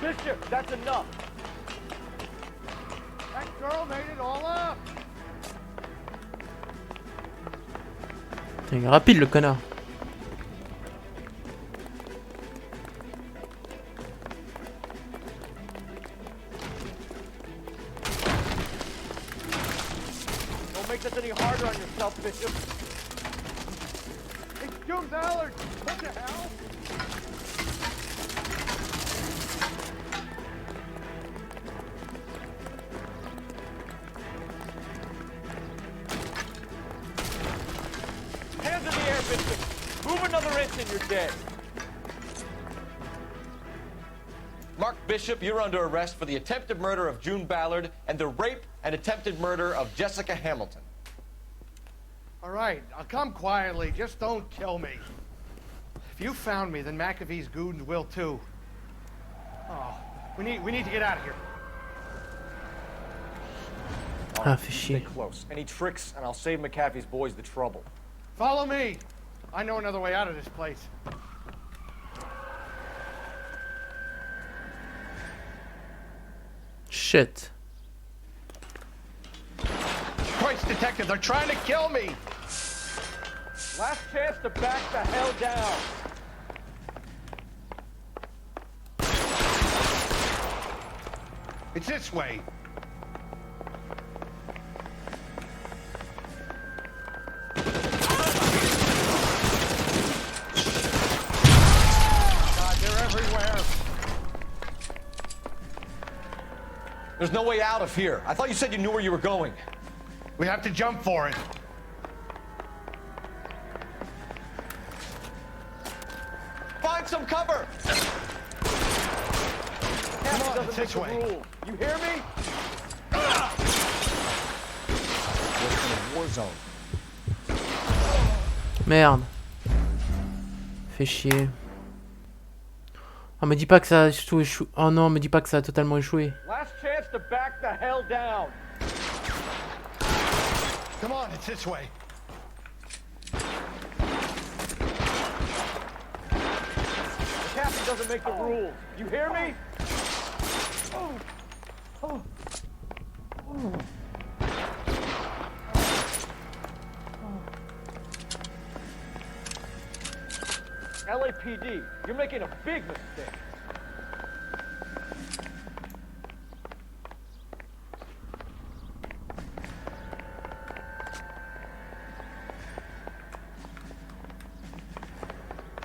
Bishop, that's enough. That girl made it all up! Il est rapide le connard. Don't make this any harder on yourself, Bishop. It's Jim Ballard! What the hell? Hands in the air, Bishop. Move another inch and you're dead. Mark Bishop, you're under arrest for the attempted murder of June Ballard and the rape and attempted murder of Jessica Hamilton. All right, I'll come quietly. Just don't kill me. If you found me, then McAfee's goons will too. Oh, we need to get out of here. Ah, fais Stay chier. close. Any tricks, and I'll save McAfee's boys the trouble. Follow me. I know another way out of this place. Shit. Christ, detective, they're trying to kill me. Last chance to back the hell down. It's this way. God, they're everywhere. There's no way out of here. I thought you said you knew where you were going. We have to jump for it. Find some cover! Come on, it's this way. You hear me? We're in a war zone. Merde. Fait chier. Oh, me dis pas que ça a tout échoué. Oh non, me dis pas que ça a totalement échoué. Last chance to back the hell down. Come on, it's this way. The captain doesn't make the rules. You hear me? LAPD, you're making a big mistake.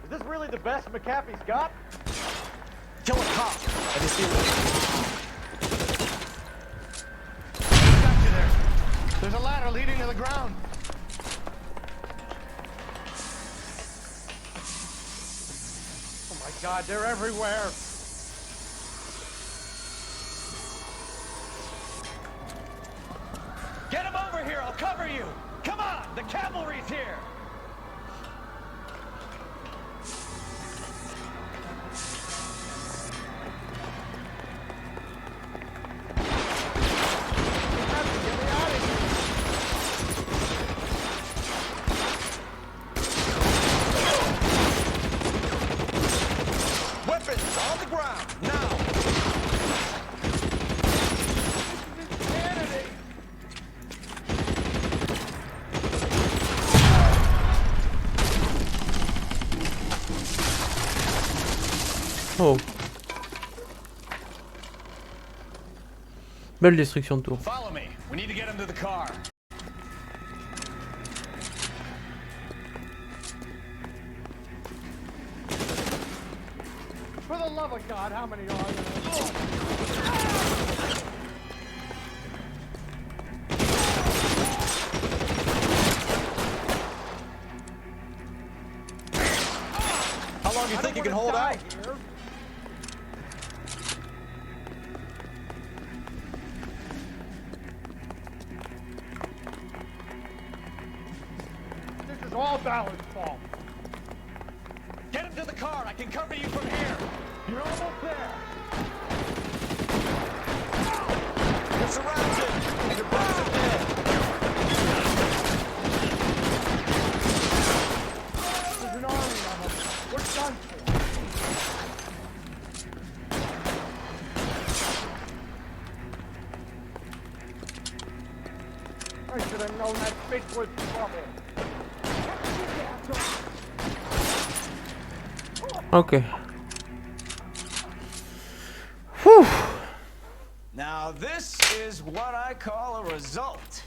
Is this really the best McAfee's got? Kill a cop. I just see There's a ladder leading to the ground. Oh my God, they're everywhere. Get him over here, I'll cover you. Come on, the cavalry's here. Oh. Belle destruction de tour. Follow me. We need to get him to the car. For the love of God, how many are there? How long do you think you can hold out? This is all Ballard's fault. Get him to the car. I can cover you from here. You're almost there. You're surrounded. Your boss are dead. There's an army on us. We're done for. I should have known that bitch was trouble. Ok. Whew. Now this is what I call a result.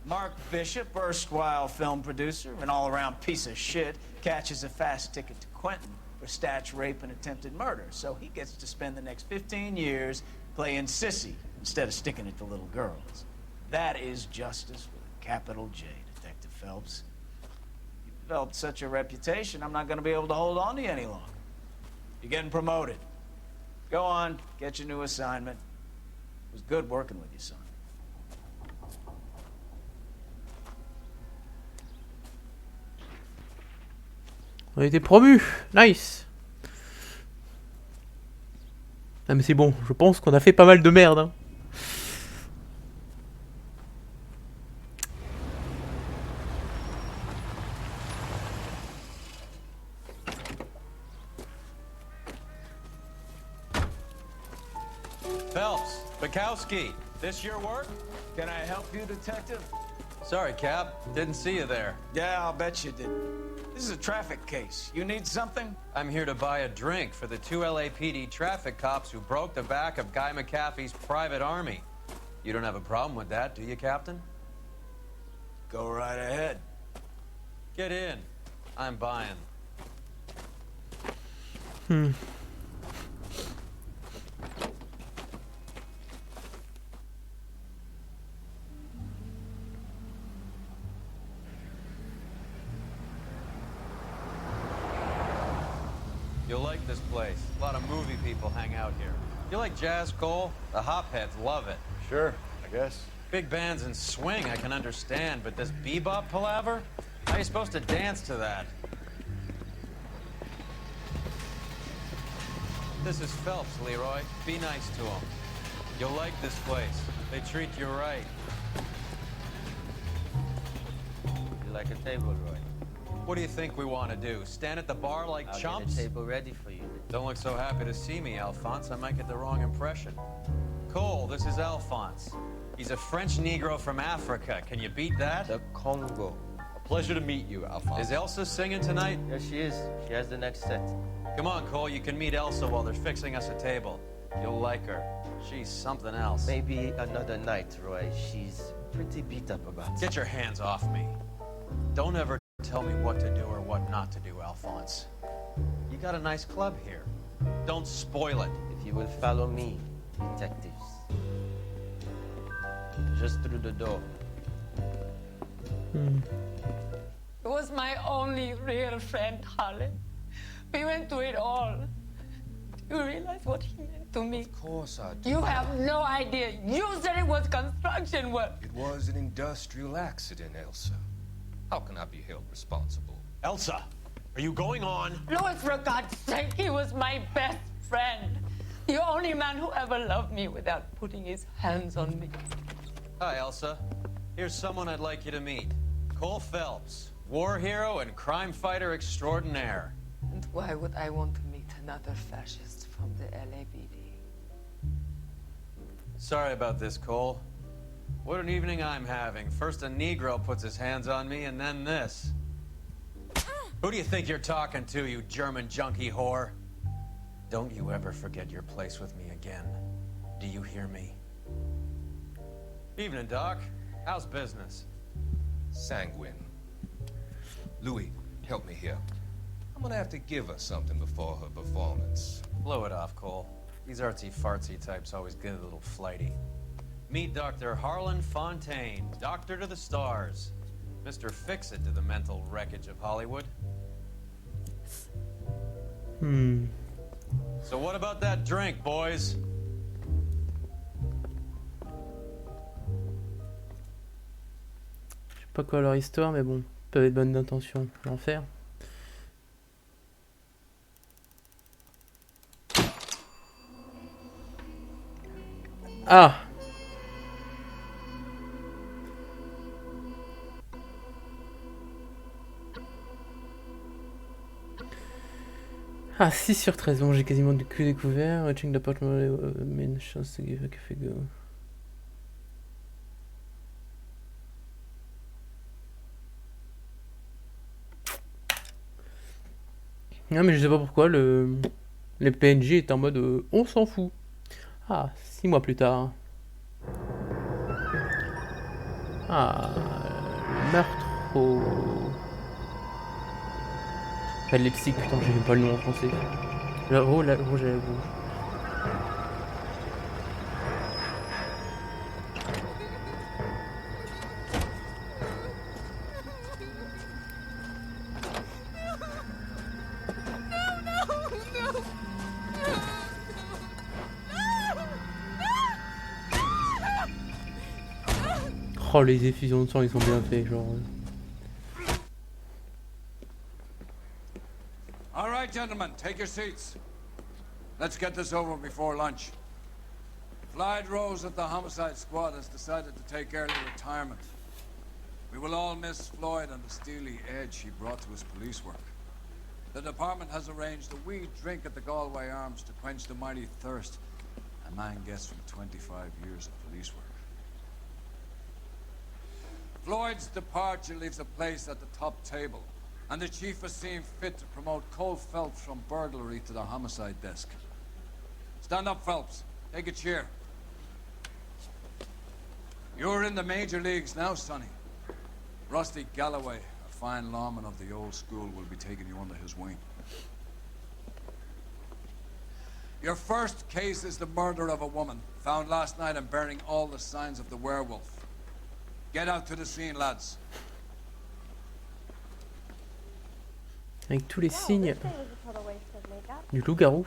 Mark Bishop, erstwhile film producer, an all-around piece of shit, catches a fast ticket to Quentin for snatch, rape, and attempted murder. So he gets to spend the next 15 years playing sissy instead of sticking it to little girls. That is justice with a capital J, Detective Phelps. You developed such a reputation, I'm not going to be able to hold on to you any longer. You're getting promoted. Go on, get your new assignment. It was good working with you, son. On a été promu. Nice. Ah mais c'est bon, je pense qu'on a fait pas mal de merde. Hein. Phelps, Bukowski, this your work? Can I help you, Detective? Sorry, Cap. Didn't see you there. Yeah, I'll bet you did. This is a traffic case. You need something? I'm here to buy a drink for the 2 LAPD traffic cops who broke the back of Guy McAfee's private army. You don't have a problem with that, do you, Captain? Go right ahead. Get in. I'm buying. You'll like this place. A lot of movie people hang out here. You like jazz, Cole? The hopheads love it. Sure, I guess. Big bands and swing I can understand, but this bebop palaver? How are you supposed to dance to that? This is Phelps, Leroy. Be nice to him. You'll like this place. They treat you right. You like a table, Roy? What do you think we want to do? Stand at the bar like I'll chumps? get a table ready for you. Don't look so happy to see me, Alphonse. I might get the wrong impression. Cole, this is Alphonse. He's a French Negro from Africa. Can you beat that? The Congo. A pleasure to meet you, Alphonse. Is Elsa singing tonight? Yes, she is. She has the next set. Come on, Cole. You can meet Elsa while they're fixing us a table. You'll like her. She's something else. Maybe another night, Roy. She's pretty beat up about it. Get your hands off me. Don't ever tell me what to do or what not to do, Alphonse. You got a nice club here. Don't spoil it. If you will follow me, detectives. Just through the door. He was my only real friend, Harlan. We went through it all. Do you realize what he meant to me? Of course I do. You have no idea. You said it was construction work. It was an industrial accident, Elsa. How can I be held responsible? Elsa, are you going on? Louis, for God's sake, he was my best friend. The only man who ever loved me without putting his hands on me. Hi, Elsa. Here's someone I'd like you to meet. Cole Phelps, war hero and crime fighter extraordinaire. And why would I want to meet another fascist from the LAPD? Sorry about this, Cole. What an evening I'm having. First a Negro puts his hands on me, and then this. Who do you think you're talking to, you German junkie whore? Don't you ever forget your place with me again. Do you hear me? Evening, Doc. How's business? Sanguine. Louis, help me here. I'm gonna have to give her something before her performance. Blow it off, Cole. These artsy-fartsy types always get a little flighty. Meet Dr. Harlan Fontaine, doctor to the stars. Mr. Fix-It to the mental wreckage of Hollywood. So what about that drink, boys? Je sais pas quoi leur histoire, mais bon, peuvent être bonnes d'intention. L'enfer. Ah! Ah, 6 sur 13, bon, j'ai quasiment que découvert. Watching the part main chance to give a cafe go. Non, mais je sais pas pourquoi les PNJ est en mode on s'en fout. Ah, 6 mois plus tard. Ah, le meurtre au... Pas de Leipzig, putain, j'ai même pas le nom en français. La rouge. Oh, les effusions de sang, ils sont bien faits, genre... All right, gentlemen, take your seats. Let's get this over before lunch. Clyde Rose at the homicide squad has decided to take early retirement. We will all miss Floyd and the steely edge he brought to his police work. The department has arranged a wee drink at the Galway Arms to quench the mighty thirst a man gets from 25 years of police work. Floyd's departure leaves a place at the top table, and the chief has seen fit to promote Cole Phelps from burglary to the homicide desk. Stand up, Phelps. Take a chair. You're in the major leagues now, Sonny. Rusty Galloway, a fine lawman of the old school, will be taking you under his wing. Your first case is the murder of a woman, found last night and bearing all the signs of the werewolf. Get out to the scene, lads. Avec tous les signes du loup-garou.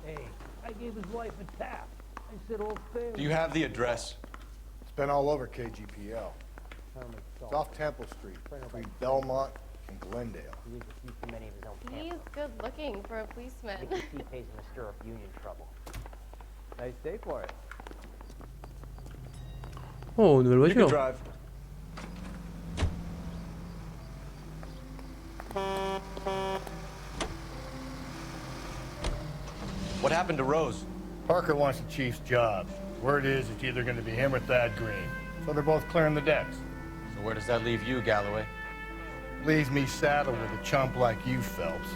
Hey, I gave his wife a tap. I said all fair. Do you have the address? It's been all over KGPL. It's off Temple Street, between Belmont and Glendale. He's good looking for a policeman. He pays him to stir up union trouble. Nice day for it. Oh, nouvelle voiture. You can drive. What happened to Rose? Parker wants the chief's job. Word is it's either going to be him or Thad Green. So they're both clearing the decks. So where does that leave you, Galloway? Leaves me saddled with a chump like you, Phelps.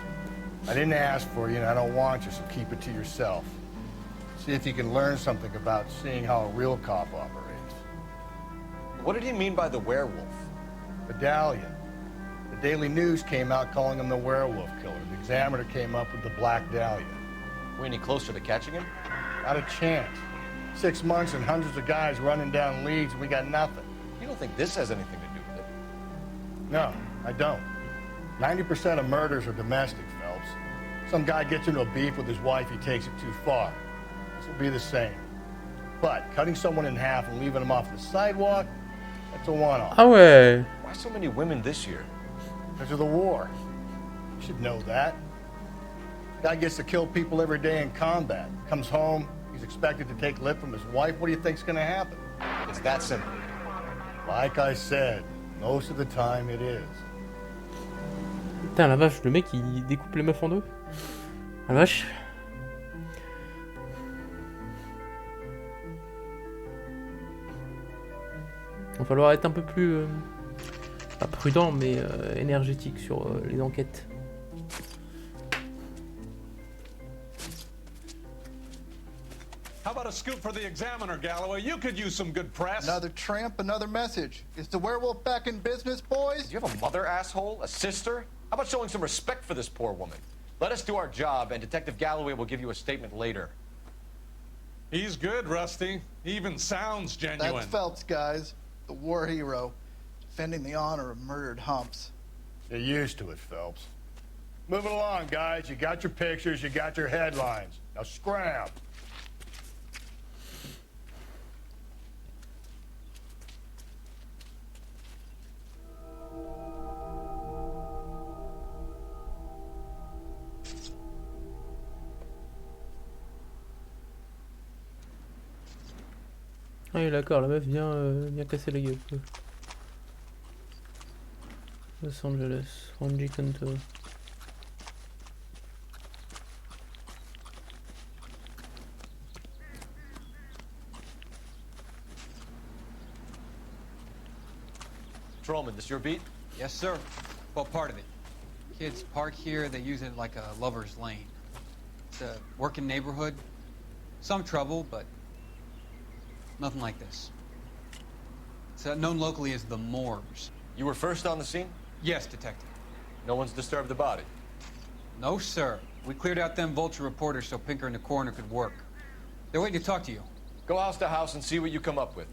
I didn't ask for you, and I don't want you, so keep it to yourself. See if you can learn something about seeing how a real cop operates. What did he mean by the werewolf? Medallion. The Daily News came out calling him the werewolf killer. The Examiner came up with the Black Dahlia. We any closer to catching him? Not a chance. 6 months and hundreds of guys running down leads, and we got nothing. You don't think this has anything to do with it? No, I don't. 90% of murders are domestic, Phelps. Some guy gets into a beef with his wife, he takes it too far. This will be the same. But cutting someone in half and leaving them off the sidewalk, that's a one-off. Ah ouais. Why so many women this year? Because of the war. You should know that. Guy gets to kill people every day in combat. Comes home, he's expected to take lip from his wife. What do you think's gonna happen? It's that simple. Like I said, most of the time it is. Putain la vache, le mec il découpe les meufs en deux. La vache. Il va falloir être un peu plus pas prudent mais énergétique sur les enquêtes. How about a scoop for the Examiner, Galloway? You could use some good press. Another tramp, another message. Is the werewolf back in business, boys? Do you have a mother, asshole? A sister? How about showing some respect for this poor woman? Let us do our job, and Detective Galloway will give you a statement later. He's good, Rusty. He even sounds genuine. That's Phelps, guys. The war hero. Defending the honor of murdered humps. Get used to it, Phelps. Moving along, guys. You got your pictures, you got your headlines. Now scram. Ah oui d'accord, la meuf vient casser la gueule. Los Angeles, Randy Cantor. Patrolman, this your beat? Yes, sir. Well, part of it. Kids park here, they use it like a lover's lane. It's a working neighborhood. Some trouble, but nothing like this. It's known locally as the Moors. You were first on the scene? Yes, detective. No one's disturbed the body? No, sir. We cleared out them vulture reporters so Pinker and the coroner could work. They're waiting to talk to you. Go house to house and see what you come up with.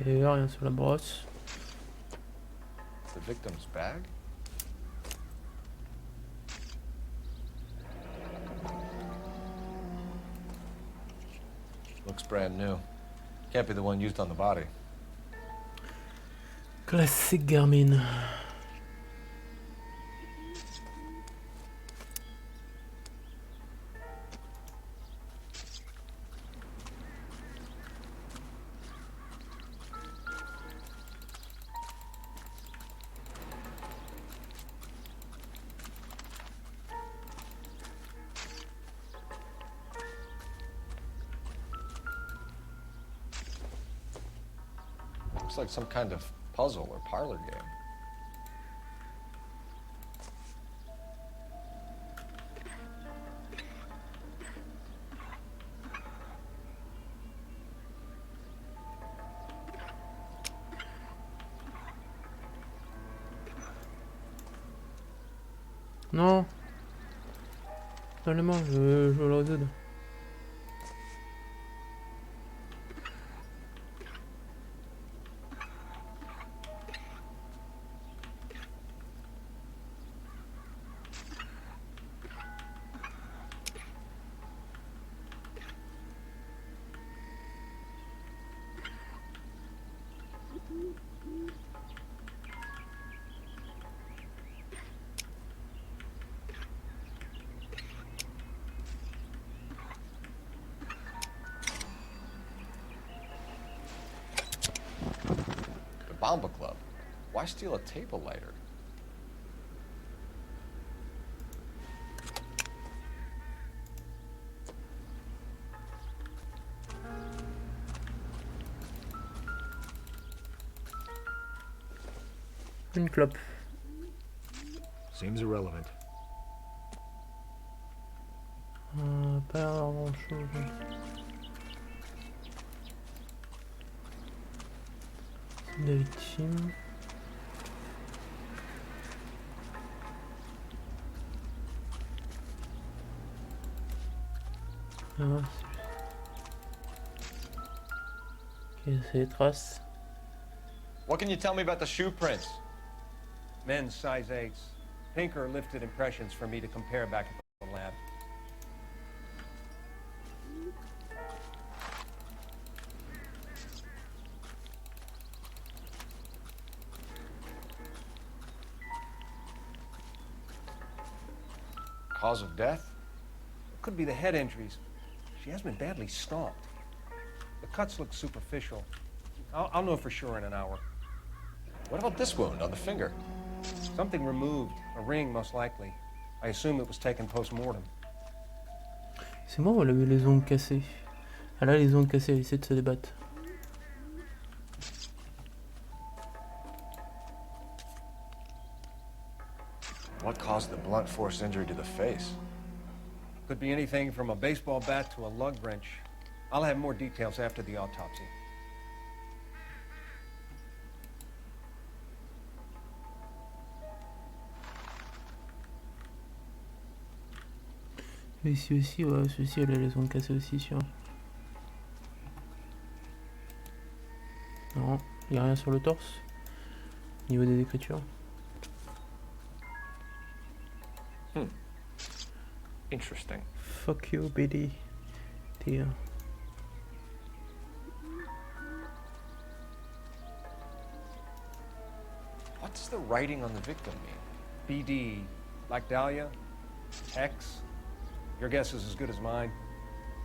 Et rien sur la brosse. The victim's bag? Looks brand new. Can't be the one used on the body. Classique Garmin. Looks like some kind of puzzle or parlor game. Non. Seulement, je veux le résoudre. Bomba Club. Why steal a table lighter? Une clope. Seems irrelevant. Pas grand chose. Des victimes. Ah, ok, c'est les traces. What can you tell me about the shoe prints? Men's size 8s. Pinker lifted impressions for me to compare back at the lab. Cause of death? It could be the head injuries. She has been badly stalked. The cuts look superficial. I'll know for sure in an hour. What about this wound on the finger? Something removed. A ring, most likely. I assume it was taken post-mortem. C'est moi ou elle a eu les ongles cassés? Elle a les ongles cassés, elle essaie de se débattre. What caused the blunt force injury to the face? Could be anything from a baseball bat to a lug wrench. I'll have more details after the autopsy. Ici aussi, ouais, celui-ci, elle a les ongles cassés aussi, sûr. Non, il n'y a rien sur le torse. Au niveau des écritures. Interesting. Fuck you, BD. Dear. What does the writing on the victim mean? BD, like Dahlia? X? Your guess is as good as mine.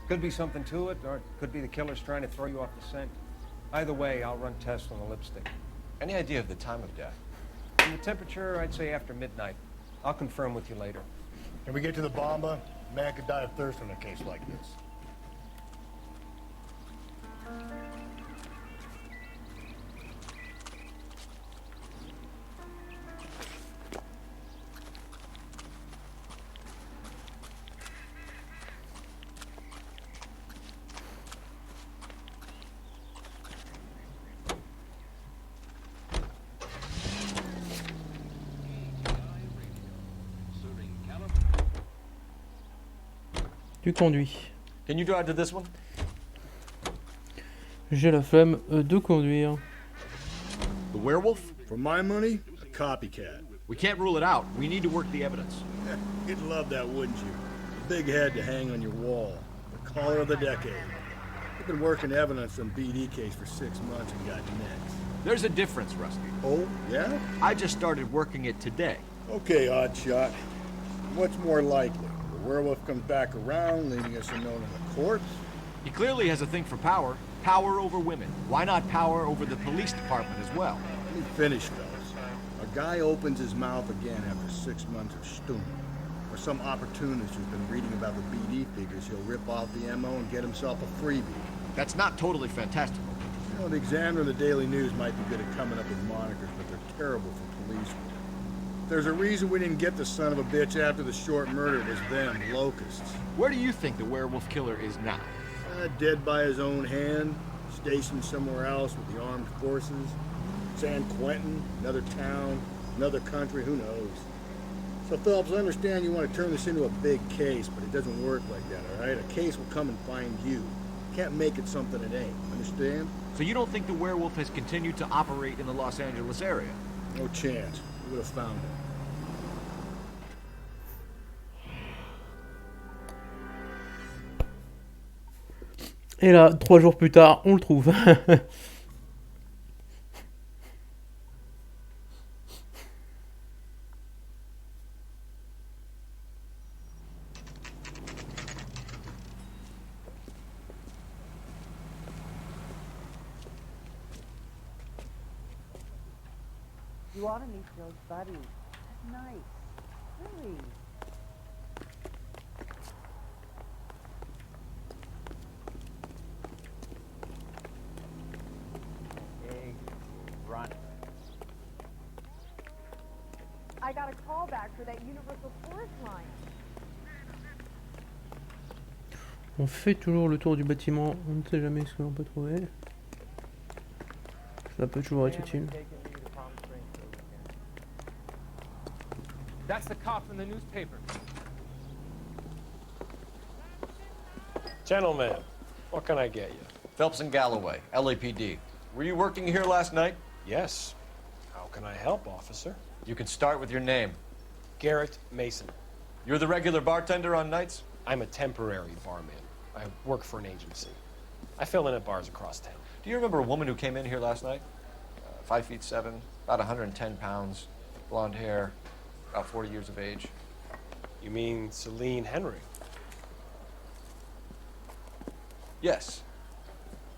Could be something to it, or it could be the killer's trying to throw you off the scent. Either way, I'll run tests on the lipstick. Any idea of the time of death? And the temperature, I'd say after midnight. I'll confirm with you later. Can we get to the bomba? A man could die of thirst in a case like this. Tu conduis. Can you drive to this one? J'ai la flemme de conduire. The werewolf? For my money, a copycat. We can't rule it out. We need to work the evidence. You'd love that, wouldn't you? Big head to hang on your wall. The caller of the decade. I've been working evidence on BD case for 6 months and got next. There's a difference, Rusty. Oh, yeah? I just started working it today. Okay, Oddshot. What's more likely? The werewolf comes back around, leaving us unknown in the corpse? He clearly has a thing for power. Power over women. Why not power over the police department as well? Let me finish, fellas. A guy opens his mouth again after 6 months of stewing. Or some opportunist who's been reading about the BD figures, he'll rip off the MO and get himself a freebie. That's not totally fantastical. You know, the Examiner and the Daily News might be good at coming up with monikers, but they're terrible for police work. There's a reason we didn't get the son of a bitch after the short murder. It was them, locusts. Where do you think the werewolf killer is now? Dead by his own hand, stationed somewhere else with the armed forces. San Quentin, another town, another country, who knows? So, Phelps, I understand you want to turn this into a big case, but it doesn't work like that, all right? A case will come and find you. Can't make it something it ain't, understand? So you don't think the werewolf has continued to operate in the Los Angeles area? No chance. We would have found him. Et là, 3 jours plus tard, on le trouve. You ought to meet Joe's buddy. That's nice. Really. Hey, run. I got a call back for that Universal Forest line. On fait toujours le tour du bâtiment, on ne sait jamais ce que l'on peut trouver. Ça peut toujours être utile. That's the cop from the newspaper. Gentlemen, what can I get you? Phelps and Galloway, LAPD. Were you working here last night? Yes. How can I help, officer? You can start with your name. Garrett Mason. You're the regular bartender on nights? I'm a temporary barman. I work for an agency. I fill in at bars across town. Do you remember a woman who came in here last night? 5'7", about 110 pounds, blonde hair, about 40 years of age. You mean Celine Henry? Yes.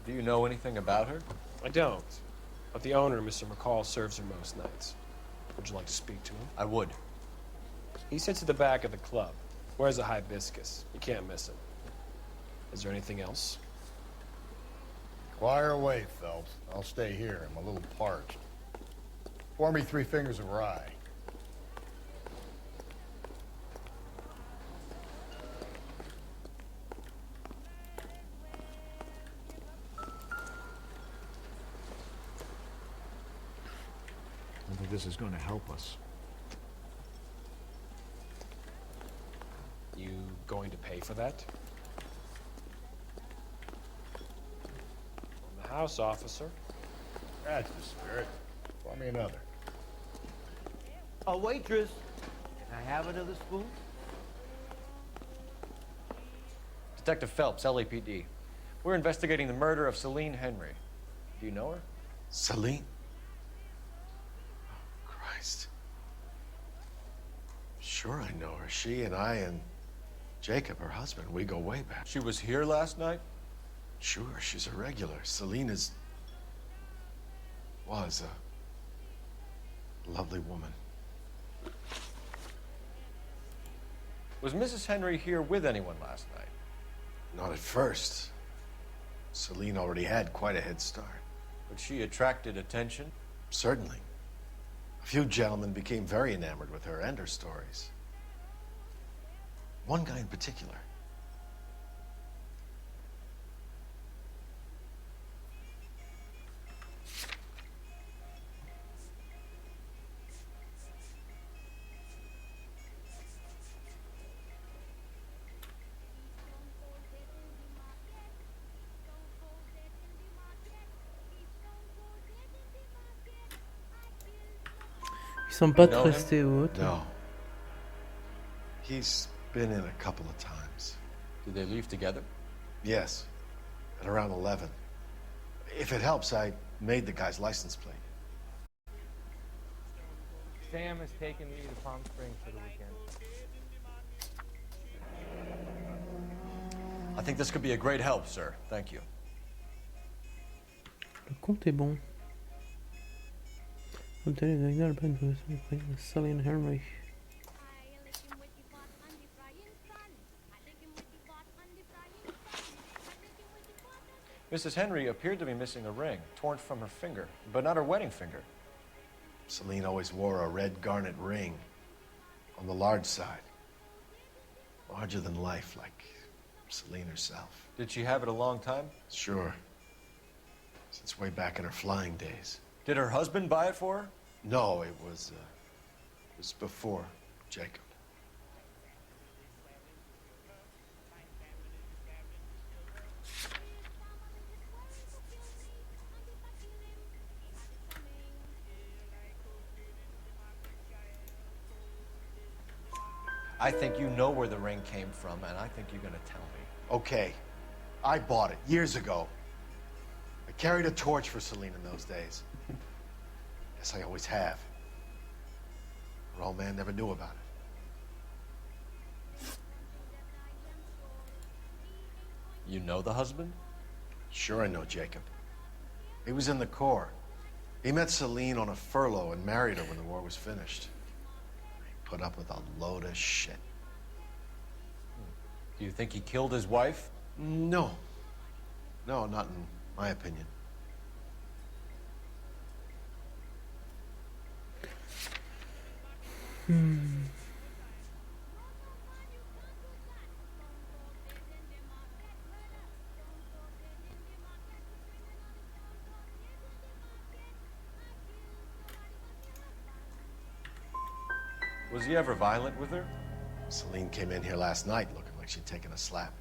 Do you know anything about her? I don't. But the owner, Mr. McCall, serves her most nights. Would you like to speak to him? I would. He sits at the back of the club. Wears a hibiscus. You can't miss him. Is there anything else? Fire away, Phelps. I'll stay here. I'm a little parched. Pour me 3 fingers of rye. I don't think this is going to help us. You going to pay for that? On the house, officer. That's the spirit. Pour me another. A waitress. Can I have another spoon? Detective Phelps, LAPD. We're investigating the murder of Celine Henry. Do you know her? Celine? Oh, Christ. Sure I know her. She and I and Jacob, her husband, we go way back. She was here last night? Sure, she's a regular. Celine was a lovely woman. Was Mrs. Henry here with anyone last night? Not at first. Celine already had quite a head start. But she attracted attention? Certainly. A few gentlemen became very enamored with her and her stories. One guy in particular. Ils sont pas restés hautes. No. He's been in a couple of times. Did they leave together? Yes. at around 11. If it helps, I made the guy's license plate. Sam has taken me to Palm Springs for the weekend. I think this could be a great help, sir. Thank you. Le compte est bon. Obtenez le signal Celine Henry. Mrs. Henry appeared to be missing a ring, torn from her finger, but not her wedding finger. Celine always wore a red garnet ring on the large side. Larger than life, like Celine herself. Did she have it a long time? Sure. Since way back in her flying days. Did her husband buy it for her? No, it was before Jacob. I think you know where the ring came from, and I think you're gonna tell me. Okay, I bought it years ago. I carried a torch for Celine in those days. Yes, I always have. Her old man never knew about it. You know the husband? Sure I know Jacob. He was in the Corps. He met Celine on a furlough and married her when the war was finished. He put up with a load of shit. Do you think he killed his wife? No. No, not in my opinion. Was he ever violent with her? Celine came in here last night looking like she'd taken a slap.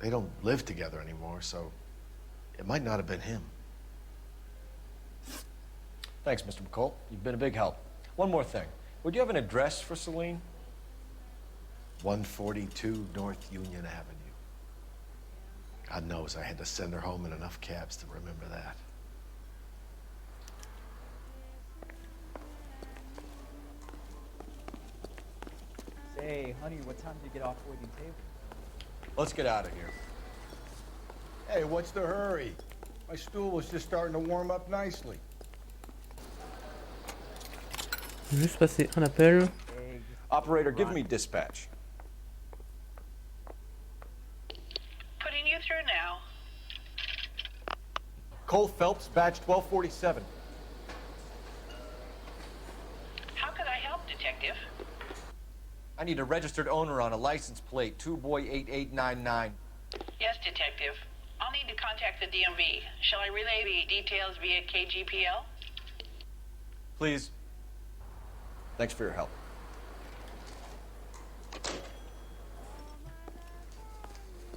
They don't live together anymore, so it might not have been him. Thanks, Mr. McCall. You've been a big help. One more thing. Would you have an address for Celine? 142 North Union Avenue. God knows I had to send her home in enough cabs to remember that. Say, honey, what time did you get off waiting table? Let's get out of here. Hey, what's the hurry? My stool was just starting to warm up nicely. Je vais juste passer un appel. Operator, give me dispatch. Putting you through now. Cole Phelps, badge 1247. How could I help, Detective? I need a registered owner on a license plate, 2boy8899. Yes, Detective. I'll need to contact the DMV. Shall I relay the details via KGPL? Please. Thanks for your help.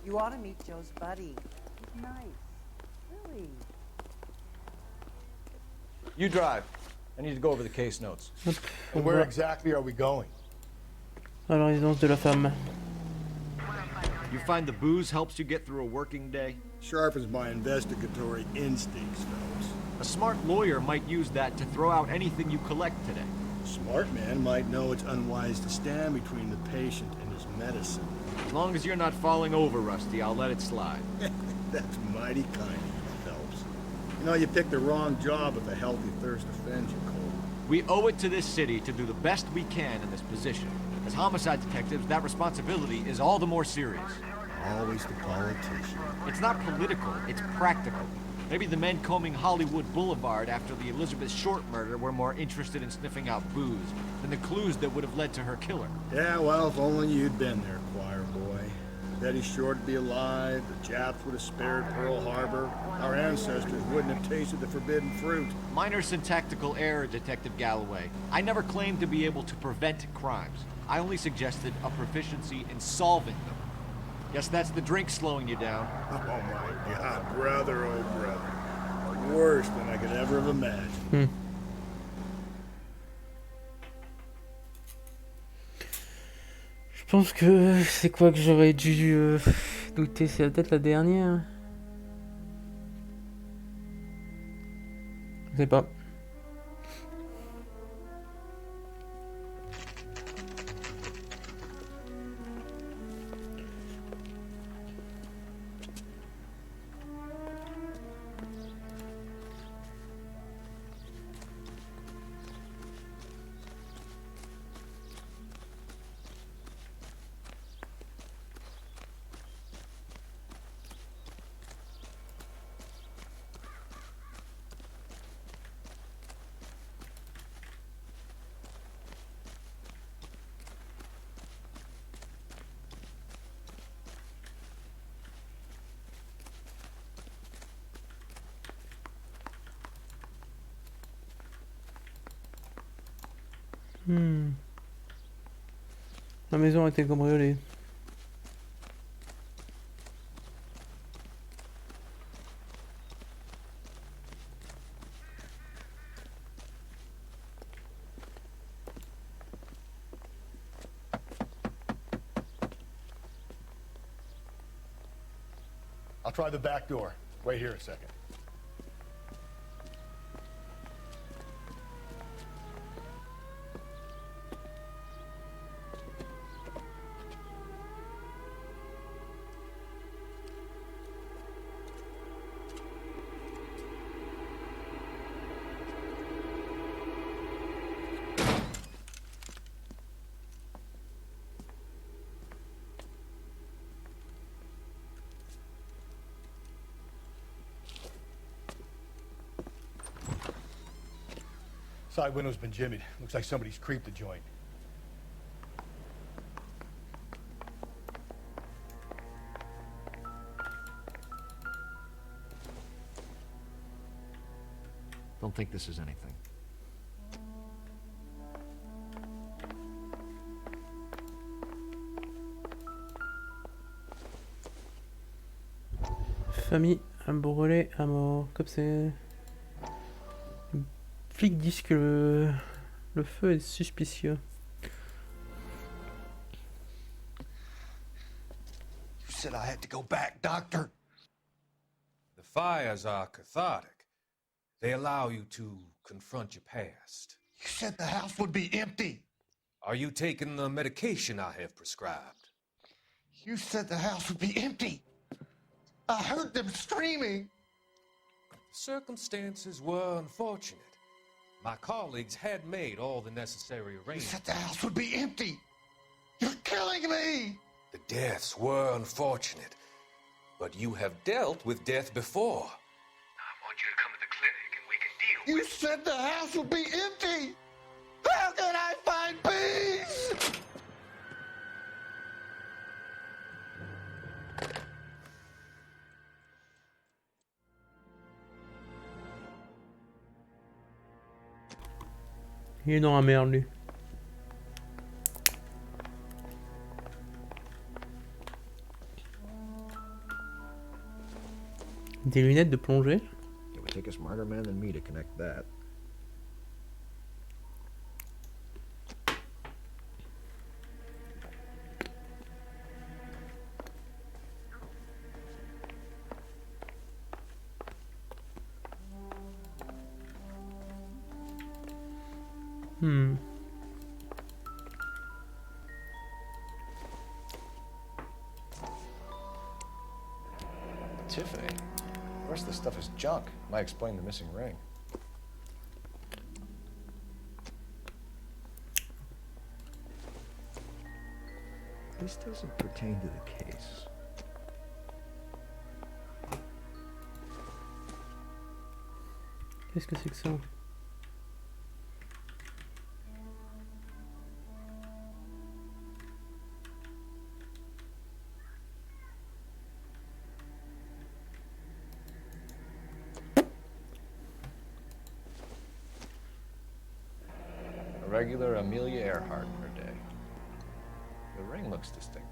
You ought to meet Joe's buddy. He's nice. Really. You drive. I need to go over the case notes. And where exactly are we going? À la résidence de la femme. You find the booze helps you get through a working day? Sharpens my investigatory instincts, Phelps. A smart lawyer might use that to throw out anything you collect today. A smart man might know it's unwise to stand between the patient and his medicine. As long as you're not falling over, Rusty, I'll let it slide. That's mighty kind of you, Phelps. You know, you picked the wrong job if a healthy thirst offends you, Cole. We owe it to this city to do the best we can in this position. As homicide detectives, that responsibility is all the more serious. Always the politician. It's not political, it's practical. Maybe the men combing Hollywood Boulevard after the Elizabeth Short murder were more interested in sniffing out booze than the clues that would have led to her killer. Yeah, well, if only you'd been there, choir boy. Betty Short would be alive, the Japs would have spared Pearl Harbor, our ancestors wouldn't have tasted the forbidden fruit. Minor syntactical error, Detective Galloway. I never claimed to be able to prevent crimes. I only suggested a proficiency in solving them. Guess that's the drink slowing you down. Oh my God, brother, oh brother. Worse than I could ever have imagined. Je pense que c'est quoi que j'aurais dû douter, c'est peut-être la dernière. Je sais pas. La maison a été cambriolée. I'll try the back door. Wait here a second. Side window's been jimmied. Looks like somebody's creeped the joint. Don't think this is anything. Famille a brûlé à mort. Comme c'est... Les flics disent que le feu est suspicieux. You said I had to go back, Doctor. The fires are cathartic. They allow you to confront your past. You said the house would be empty. Are you taking the medication I have prescribed? You said the house would be empty. I heard them screaming. The circumstances were unfortunate. My colleagues had made all the necessary You arrangements. said the house would be empty. You're killing me. The deaths were unfortunate, but you have dealt with death before. I want you to come to the clinic and we can deal You said the house would be empty. How can I find peace? Il est dans la merde, lui. Des lunettes de plongée. It would take a smarter man than me to connect that. Tiffany. The rest of the stuff is junk. Might explain the missing ring. This doesn't pertain to the case. Qu'est-ce que c'est que ça? A regular Amelia Earhart in her day. The ring looks distinctive.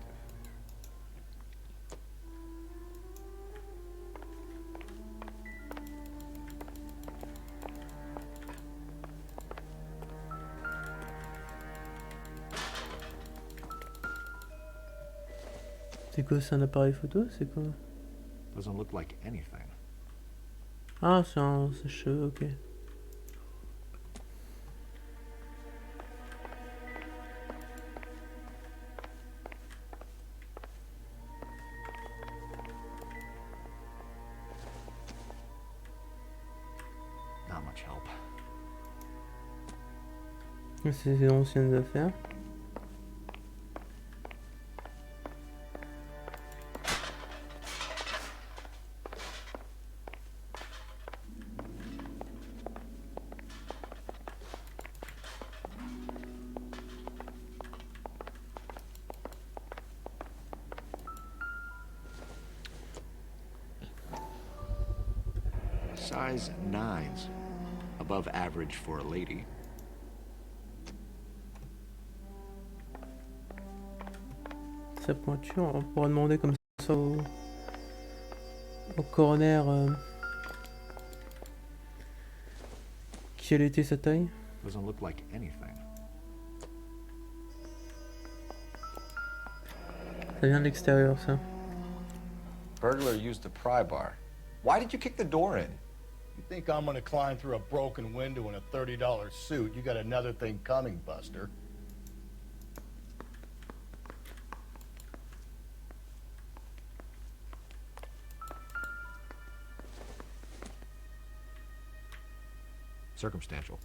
C'est quoi, c'est un appareil photo? C'est quoi? Doesn't look like anything. Ah, c'est un sèche-cheveux, ok. Not much help. C'est des anciennes affaires. Size 9s. Above average for a lady. Sa pointure, on pourra demander comme ça au coroner quelle était sa taille. Doesn't look like anything. Ça vient de l'extérieur, ça. Burglar used the pry bar. Why did you kick the door in? You think I'm gonna climb through a broken window in a $30 suit? You got another thing coming, Buster. Circumstantial.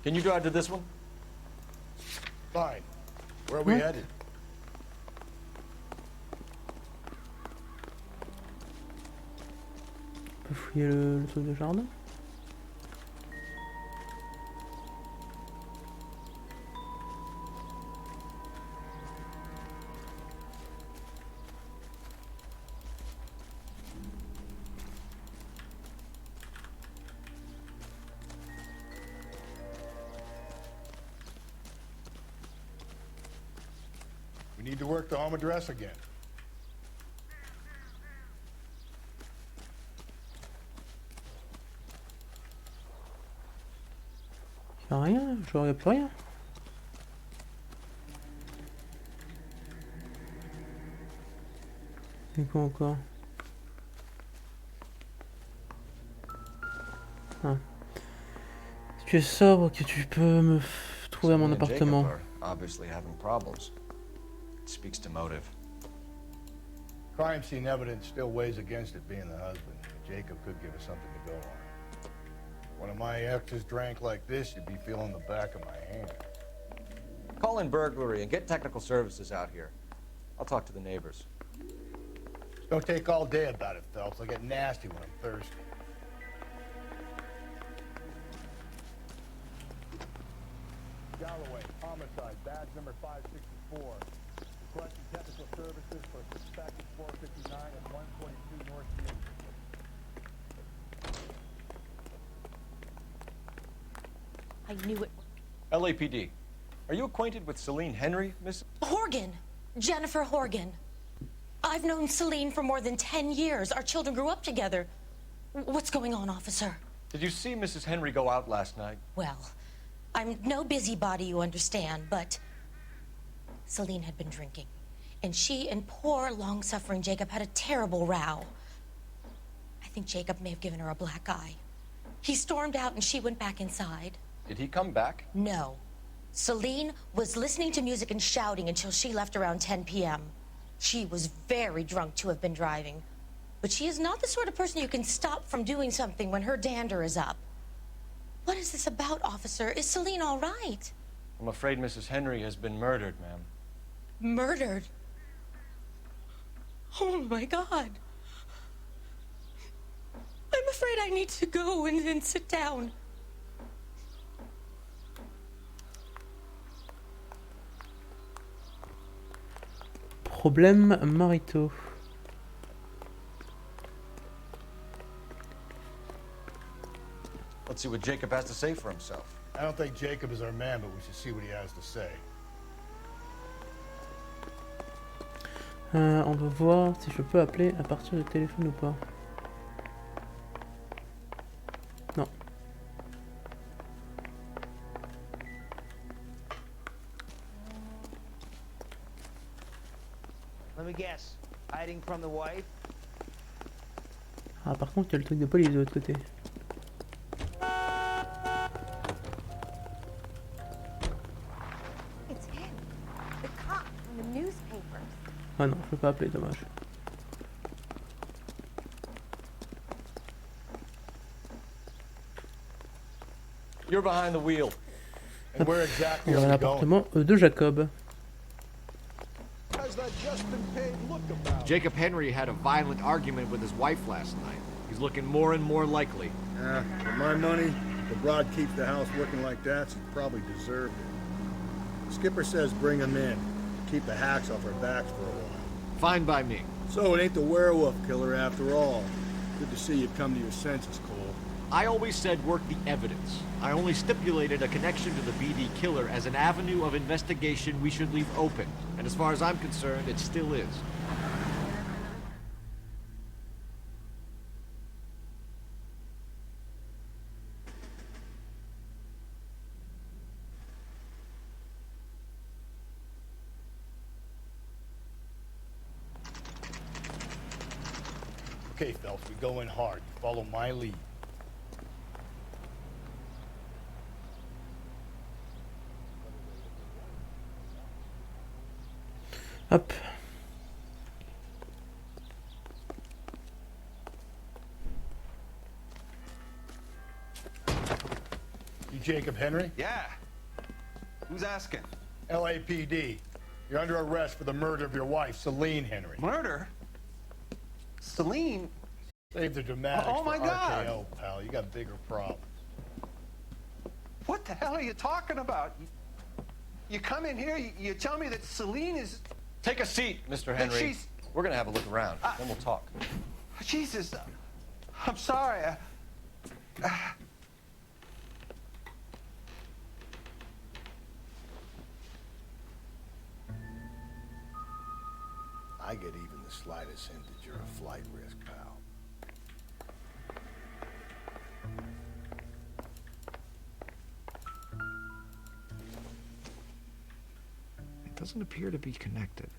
Can you drive to this one? Fine. Where are we headed? On peut fouiller le truc de jardin. We need to work the home address again. Y'a rien, genre y'a plus rien. C'est quoi encore? Ah. Si tu es sobre, que tu peux me trouver à mon appartement. Obviously having problems. It speaks to motive. Crime scene evidence still weighs against it being the husband. Jacob could give us something to go on. One of my exes drank like this, you'd be feeling the back of my hand. Call in burglary and get technical services out here. I'll talk to the neighbors. Don't take all day about it, Phelps. I'll get nasty when I'm thirsty. Galloway, homicide, badge number 564. Requesting technical services for suspected 459 and 142 North Union. I knew it. LAPD. Are you acquainted with Celine Henry, Miss? Horgan! Jennifer Horgan. I've known Celine for more than 10 years. Our children grew up together. What's going on, officer? Did you see Mrs. Henry go out last night? Well, I'm no busybody, you understand, but Celine had been drinking. And she and poor, long-suffering Jacob had a terrible row. I think Jacob may have given her a black eye. He stormed out and she went back inside. Did he come back? No. Celine was listening to music and shouting until she left around 10 p.m. She was very drunk to have been driving. But she is not the sort of person you can stop from doing something when her dander is up. What is this about, officer? Is Celine all right? I'm afraid Mrs. Henry has been murdered, ma'am. Murdered? Oh, my God. I'm afraid I need to go and sit down. problèmes maritaux. Let's see what Jacob has to say for himself. I don't think Jacob is our man, but we should see what he has to say. On va voir si je peux appeler à partir du téléphone ou pas. Non. Let me guess. Hiding from the wife? Ah, par contre, il y a le truc de police de l'autre côté. It's him. The cop from the newspapers. Ah non, je peux pas appeler, dommage. You're behind the wheel. And where exactly On va à are we going? l'appartement de Jacob. How's that just been paid look about? Jacob Henry had a violent argument with his wife last night. He's looking more and more likely. Yeah, for my money, if the broad keeps the house working like that, she probably deserved it. Skipper says bring him in. Keep the hacks off our backs for a while. Fine by me. So it ain't the werewolf killer after all. Good to see you've come to your senses, Cole. I always said work the evidence. I only stipulated a connection to the BD killer as an avenue of investigation we should leave open. And as far as I'm concerned, it still is. Okay, Phelps, we go in hard. You follow my lead. Hop. You Jacob Henry? Yeah. Who's asking? LAPD. You're under arrest for the murder of your wife, Celine Henry. Murder? Celine? Save the dramatics Oh, my for God. RKO, pal. You got bigger problems. What the hell are you talking about? You come in here, you tell me that Celine is... Take a seat, Mr. That Henry. she's- We're gonna have a look around, then we'll talk. Jesus, I'm sorry. I get even the slightest hint that you're a flight risk, pal. It doesn't appear to be connected.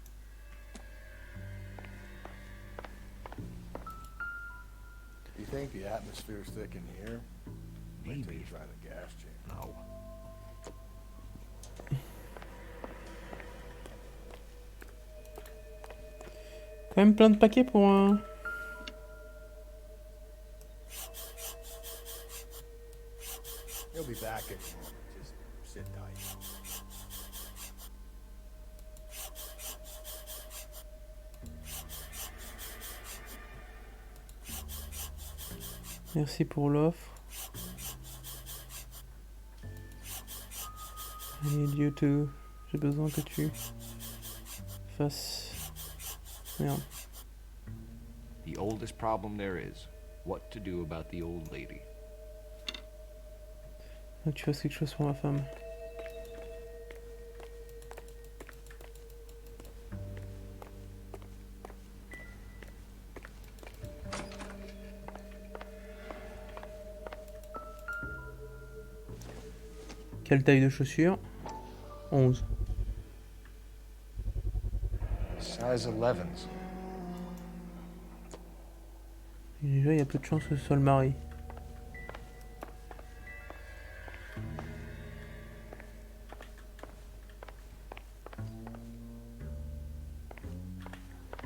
You think the atmosphere's thick in here? Wait till you Maybe. try the gas chamber. No. Quand même plein de paquets pour un... He'll be back at you. Just sit tight. Merci pour l'offre. I need you to... J'ai besoin que tu fasses... Merde. The oldest problem there is, what to do about the old lady. Faut que tu fasses quelque chose pour ma femme. Quelle taille de chaussures? 11. Size 11s. Et déjà, il y a peu de chances que ce soit le mari.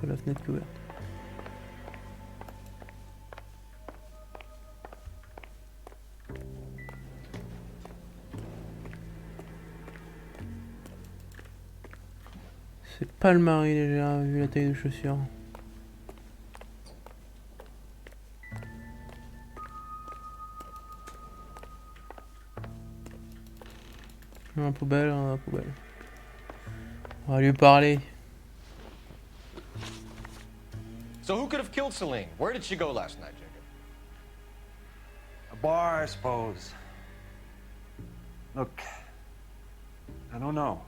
La fenêtre est ouverte. C'est pas le mari déjà, vu la taille de chaussures. Un poubelle, un poubelle. On va lui parler. So who could have killed Celine? Where did she go last night, Jacob? A bar, I suppose. Look, I don't know.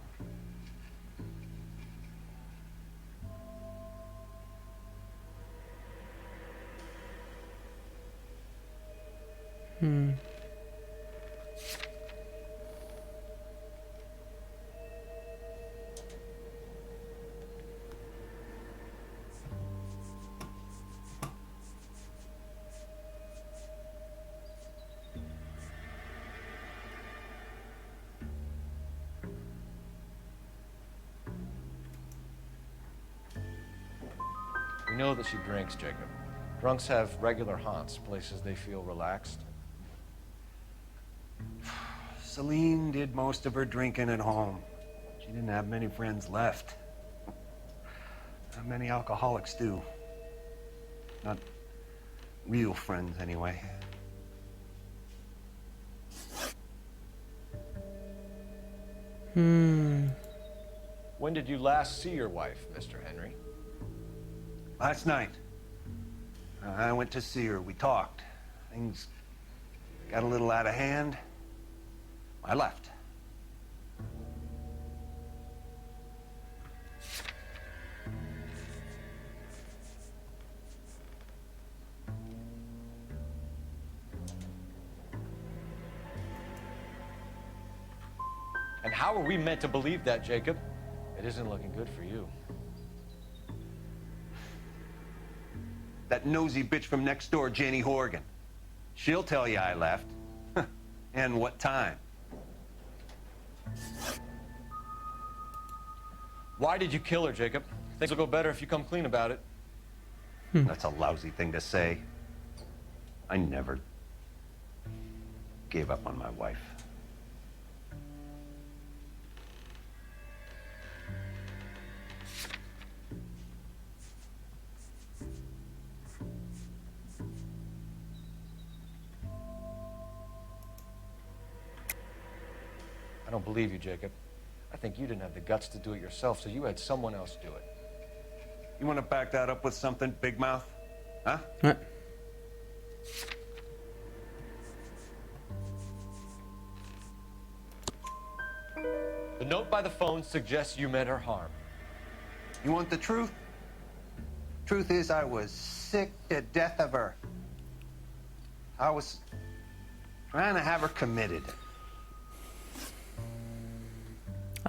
We know that she drinks, Jacob. Drunks have regular haunts, places they feel relaxed. Celine did most of her drinking at home. She didn't have many friends left. Not many alcoholics do. Not real friends, anyway. When did you last see your wife, Mr. Henry? Last night. I went to see her. We talked. Things got a little out of hand. I left. And how are we meant to believe that, Jacob? It isn't looking good for you. That nosy bitch from next door, Janie Horgan. She'll tell you I left. And what time. Why did you kill her, Jacob? Things will go better if you come clean about it. That's a lousy thing to say. I never gave up on my wife. I don't believe you, Jacob. I think you didn't have the guts to do it yourself, so you had someone else do it. You want to back that up with something, Big Mouth? Huh? Ouais. The note by the phone suggests you meant her harm. You want the truth? Truth is, I was sick to death of her. I was trying to have her committed.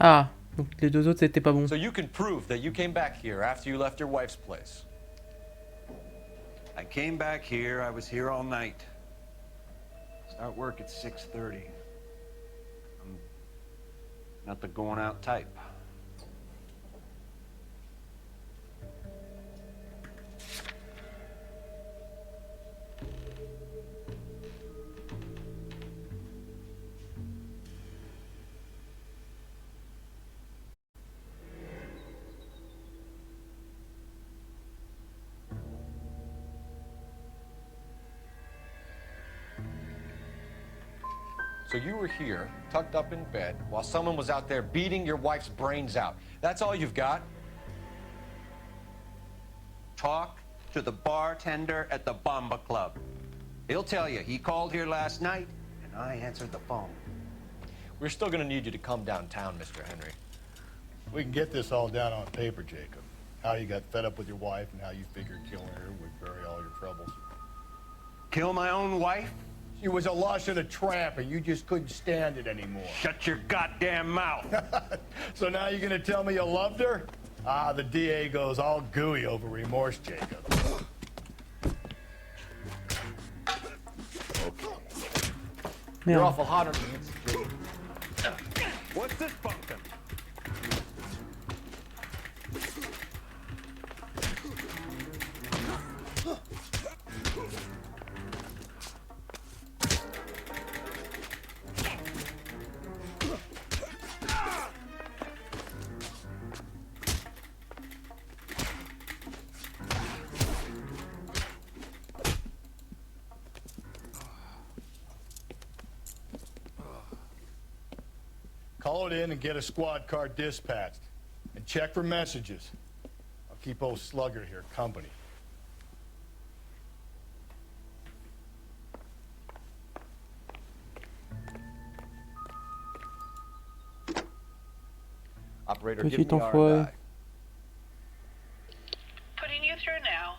Ah, donc les deux autres c'était pas bon. So you can prove that you came back here after you left your wife's place. I came back here. I was here all night. Start work at 6:30. I'm not the going out type. So you were here, tucked up in bed, while someone was out there beating your wife's brains out. That's all you've got? Talk to the bartender at the Bomba Club. He'll tell you he called here last night, and I answered the phone. We're still gonna need you to come downtown, Mr. Henry. We can get this all down on paper, Jacob. How you got fed up with your wife and how you figured killing her would bury all your troubles. Kill my own wife? She was a lush and a tramp, and you just couldn't stand it anymore. Shut your goddamn mouth. So now you're gonna tell me you loved her? Ah, the DA goes all gooey over remorse, Jacob. You're awful hot on me. What's this pumpkin? Call it in and get a squad car dispatched. And check for messages. I'll keep old Slugger here company. Operator, Petit give me enfoiré. R&I. Putting you through now.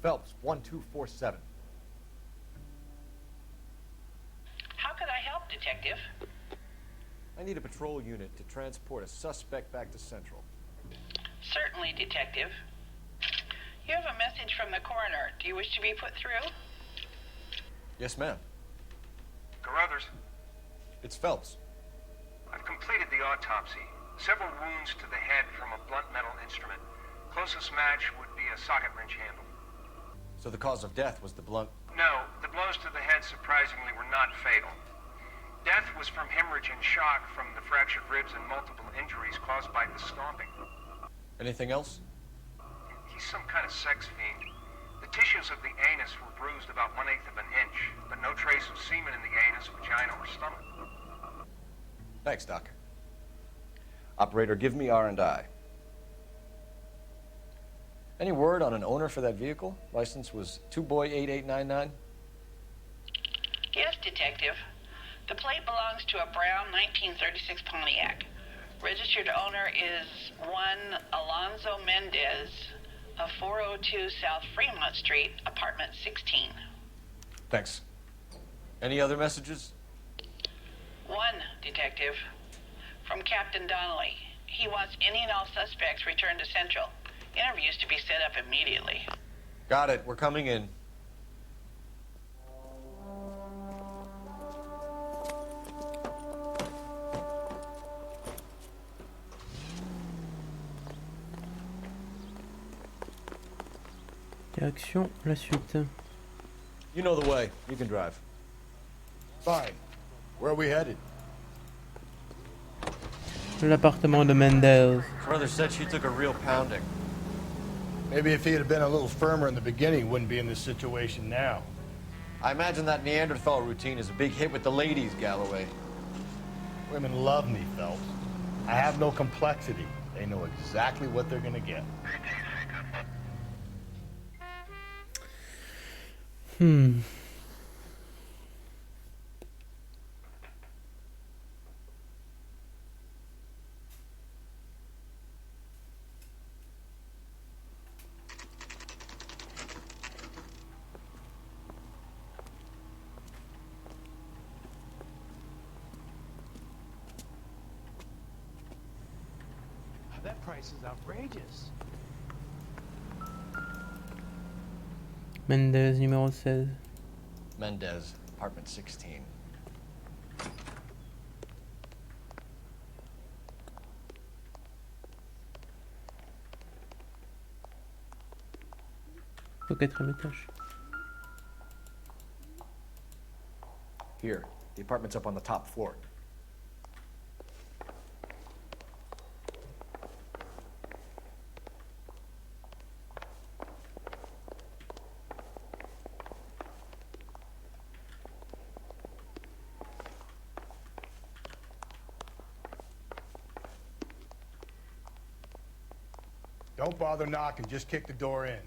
Phelps, 1247. How could I help, Detective? I need a patrol unit to transport a suspect back to Central. Certainly, Detective. You have a message from the coroner. Do you wish to be put through? Yes, ma'am. Carruthers, It's Phelps. I've completed the autopsy. Several wounds to the head from a blunt metal instrument. Closest match would be a socket wrench handle. So the cause of death was the blunt... No, the blows to the head surprisingly were not fatal. Death was from hemorrhage and shock from the fractured ribs and multiple injuries caused by the stomping. Anything else? He's some kind of sex fiend. The tissues of the anus were bruised about 1/8 of an inch, but no trace of semen in the anus, vagina, or stomach. Thanks, Doc. Operator, give me R&I. Any word on an owner for that vehicle? License was 2boy8899. Yes, Detective. The plate belongs to a brown 1936 Pontiac. Registered owner is one Alonzo Mendez of 402 South Fremont Street, apartment 16. Thanks. Any other messages? One, Detective. From Captain Donnelly. He wants any and all suspects returned to Central. Interviews to be set up immediately. Got it. We're coming in. Direction, la suite. You know the way. You can drive. Fine. Where are we headed? L'appartement de Mendez. Brother said she took a real pounding. Maybe if he had been a little firmer in the beginning, he wouldn't be in this situation now. I imagine that Neanderthal routine is a big hit with the ladies, Galloway. Women love me, Phelps. I have no complexity. They know exactly what they're gonna get. That price is outrageous. Mendez, numéro 16. Mendez, apartment 16. Au 4e étage. Here, the apartment's up on the top floor. Don't bother knocking, just kick the door in.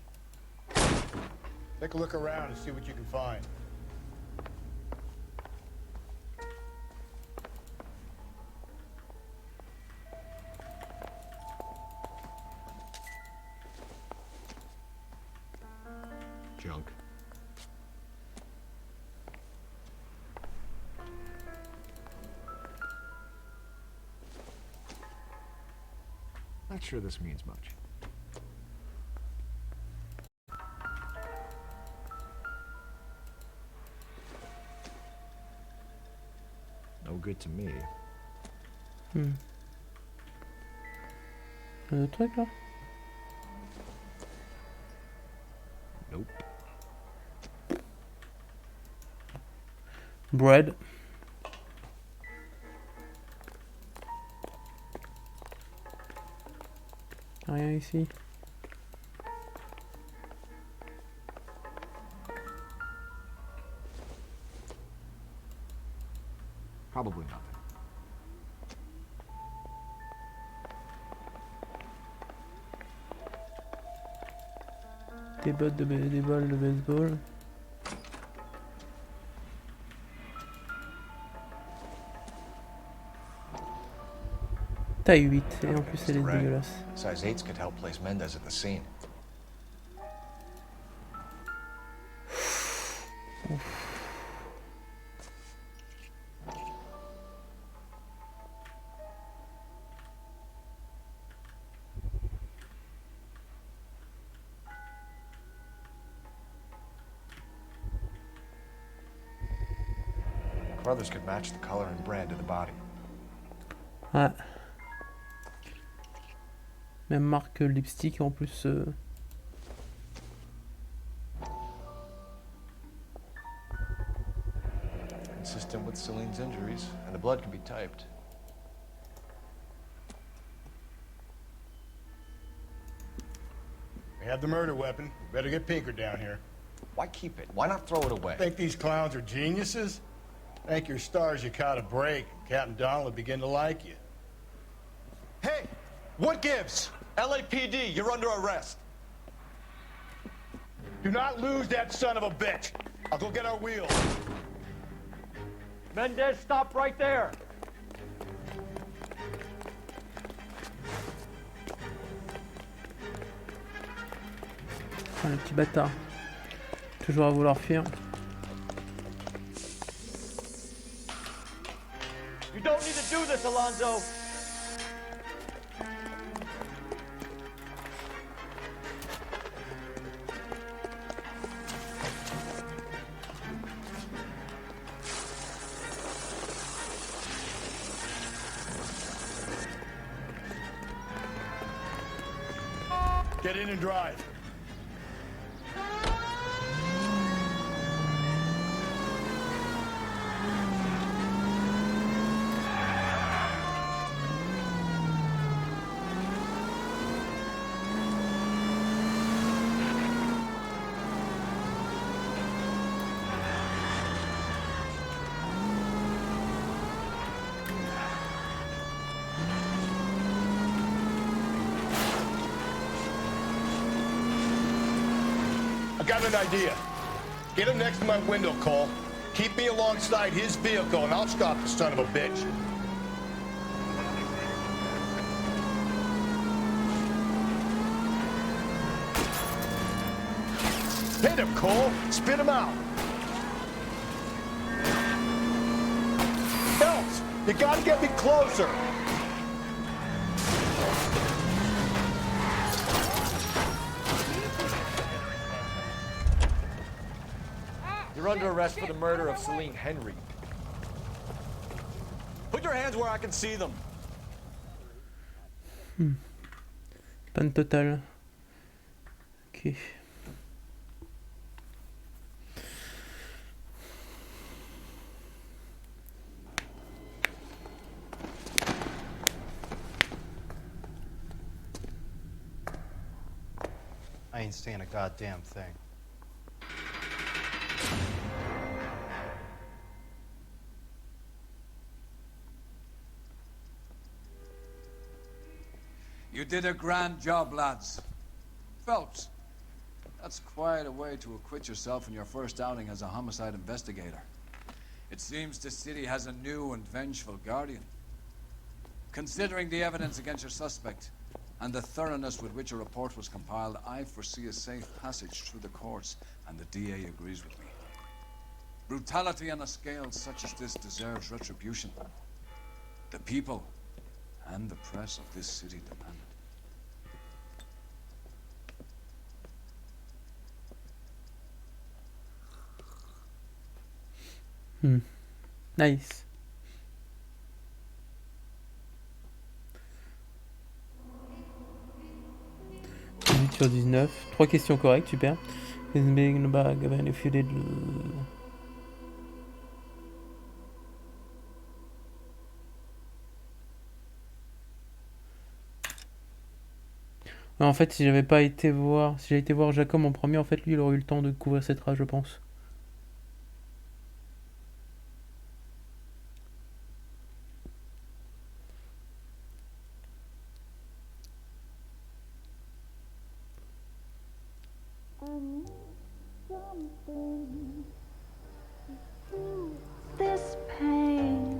Take a look around and see what you can find. Junk. Not sure this means much. No good to me. Le truc là. Nope. Bread. Rien ici. Probably nothing. Des bottes des balles de baseball. taille 8 et en plus elle est Ray. dégueulasse. Size 8s could help place Mendez at the scene. Brothers could match the color and brand of the body. Ouais. Même marque lipstick en plus. Consistent with Celine's injuries, and the blood can be typed. We have the murder weapon. We better get Pinker down here. Why keep it? Why not throw it away? Think these clowns are geniuses? Thank your stars you caught a break. Captain Donald will begin to like you. Hey, what gives? LAPD, you're under arrest. Do not lose that son of a bitch. I'll go get our wheels. Mendez, stop right there. Ah, le petit bâtard. Toujours à vouloir fuir. You don't need to do this, Alonzo. Get in and drive. Got an idea. Get him next to my window, Cole. Keep me alongside his vehicle, and I'll stop the son of a bitch. Hit him, Cole. Spit him out. Phelps, you gotta get me closer. You're under arrest for the murder of Celine Henry. Put your hands where I can see them. Panne totale. Ok. I ain't seeing a goddamn thing. You did a grand job, lads. Phelps, that's quite a way to acquit yourself in your first outing as a homicide investigator. It seems the city has a new and vengeful guardian. Considering the evidence against your suspect and the thoroughness with which a report was compiled, I foresee a safe passage through the courts, and the DA agrees with me. Brutality on a scale such as this deserves retribution. The people and the press of this city demand it. Nice. Sur 19. 3 questions correctes, super. Is big in the bag, even if you did. En fait, si j'avais pas été voir, si j'avais été voir Jacob en premier, en fait, lui, il aurait eu le temps de couvrir cette trace, je pense. This pain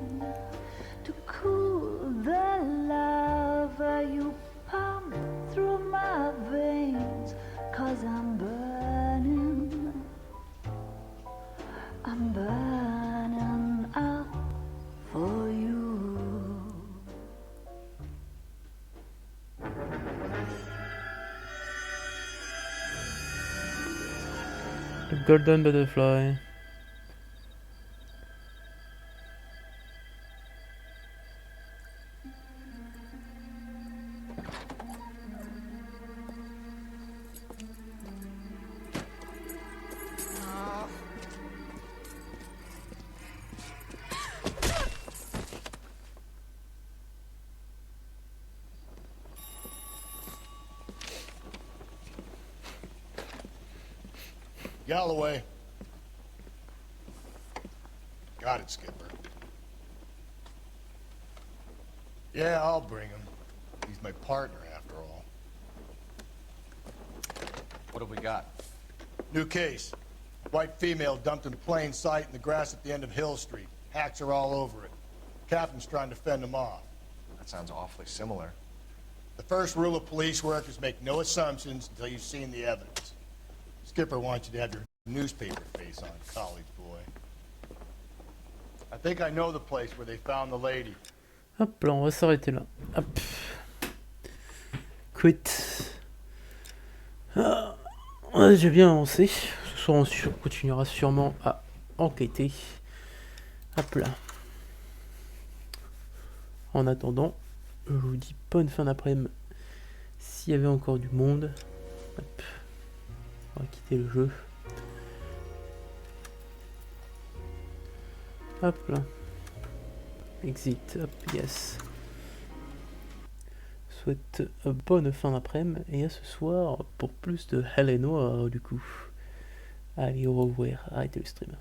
to cool the love Golden Butterfly. Galloway. Got it, Skipper. Yeah, I'll bring him. He's my partner, after all. What have we got? New case. White female dumped in plain sight in the grass at the end of Hill Street. Hacks are all over it. Captain's trying to fend them off. That sounds awfully similar. The first rule of police work is make no assumptions until you've seen the evidence. Skipper wants you to have your newspaper face on, college boy. I think I know the place where they found the lady. Hop là, on va s'arrêter là. Hop. Quit. Ah, on a déjà bien avancé. Ce soir, on continuera sûrement à enquêter. Hop là. En attendant, je vous dis bonne fin d'après-midi. S'il y avait encore du monde. Hop. On va quitter le jeu. Hop là. Exit. Hop, yes. Souhaite bonne fin d'après-midi et à ce soir pour plus de Hell et Noire du coup. Allez, au revoir. Arrêtez le stream.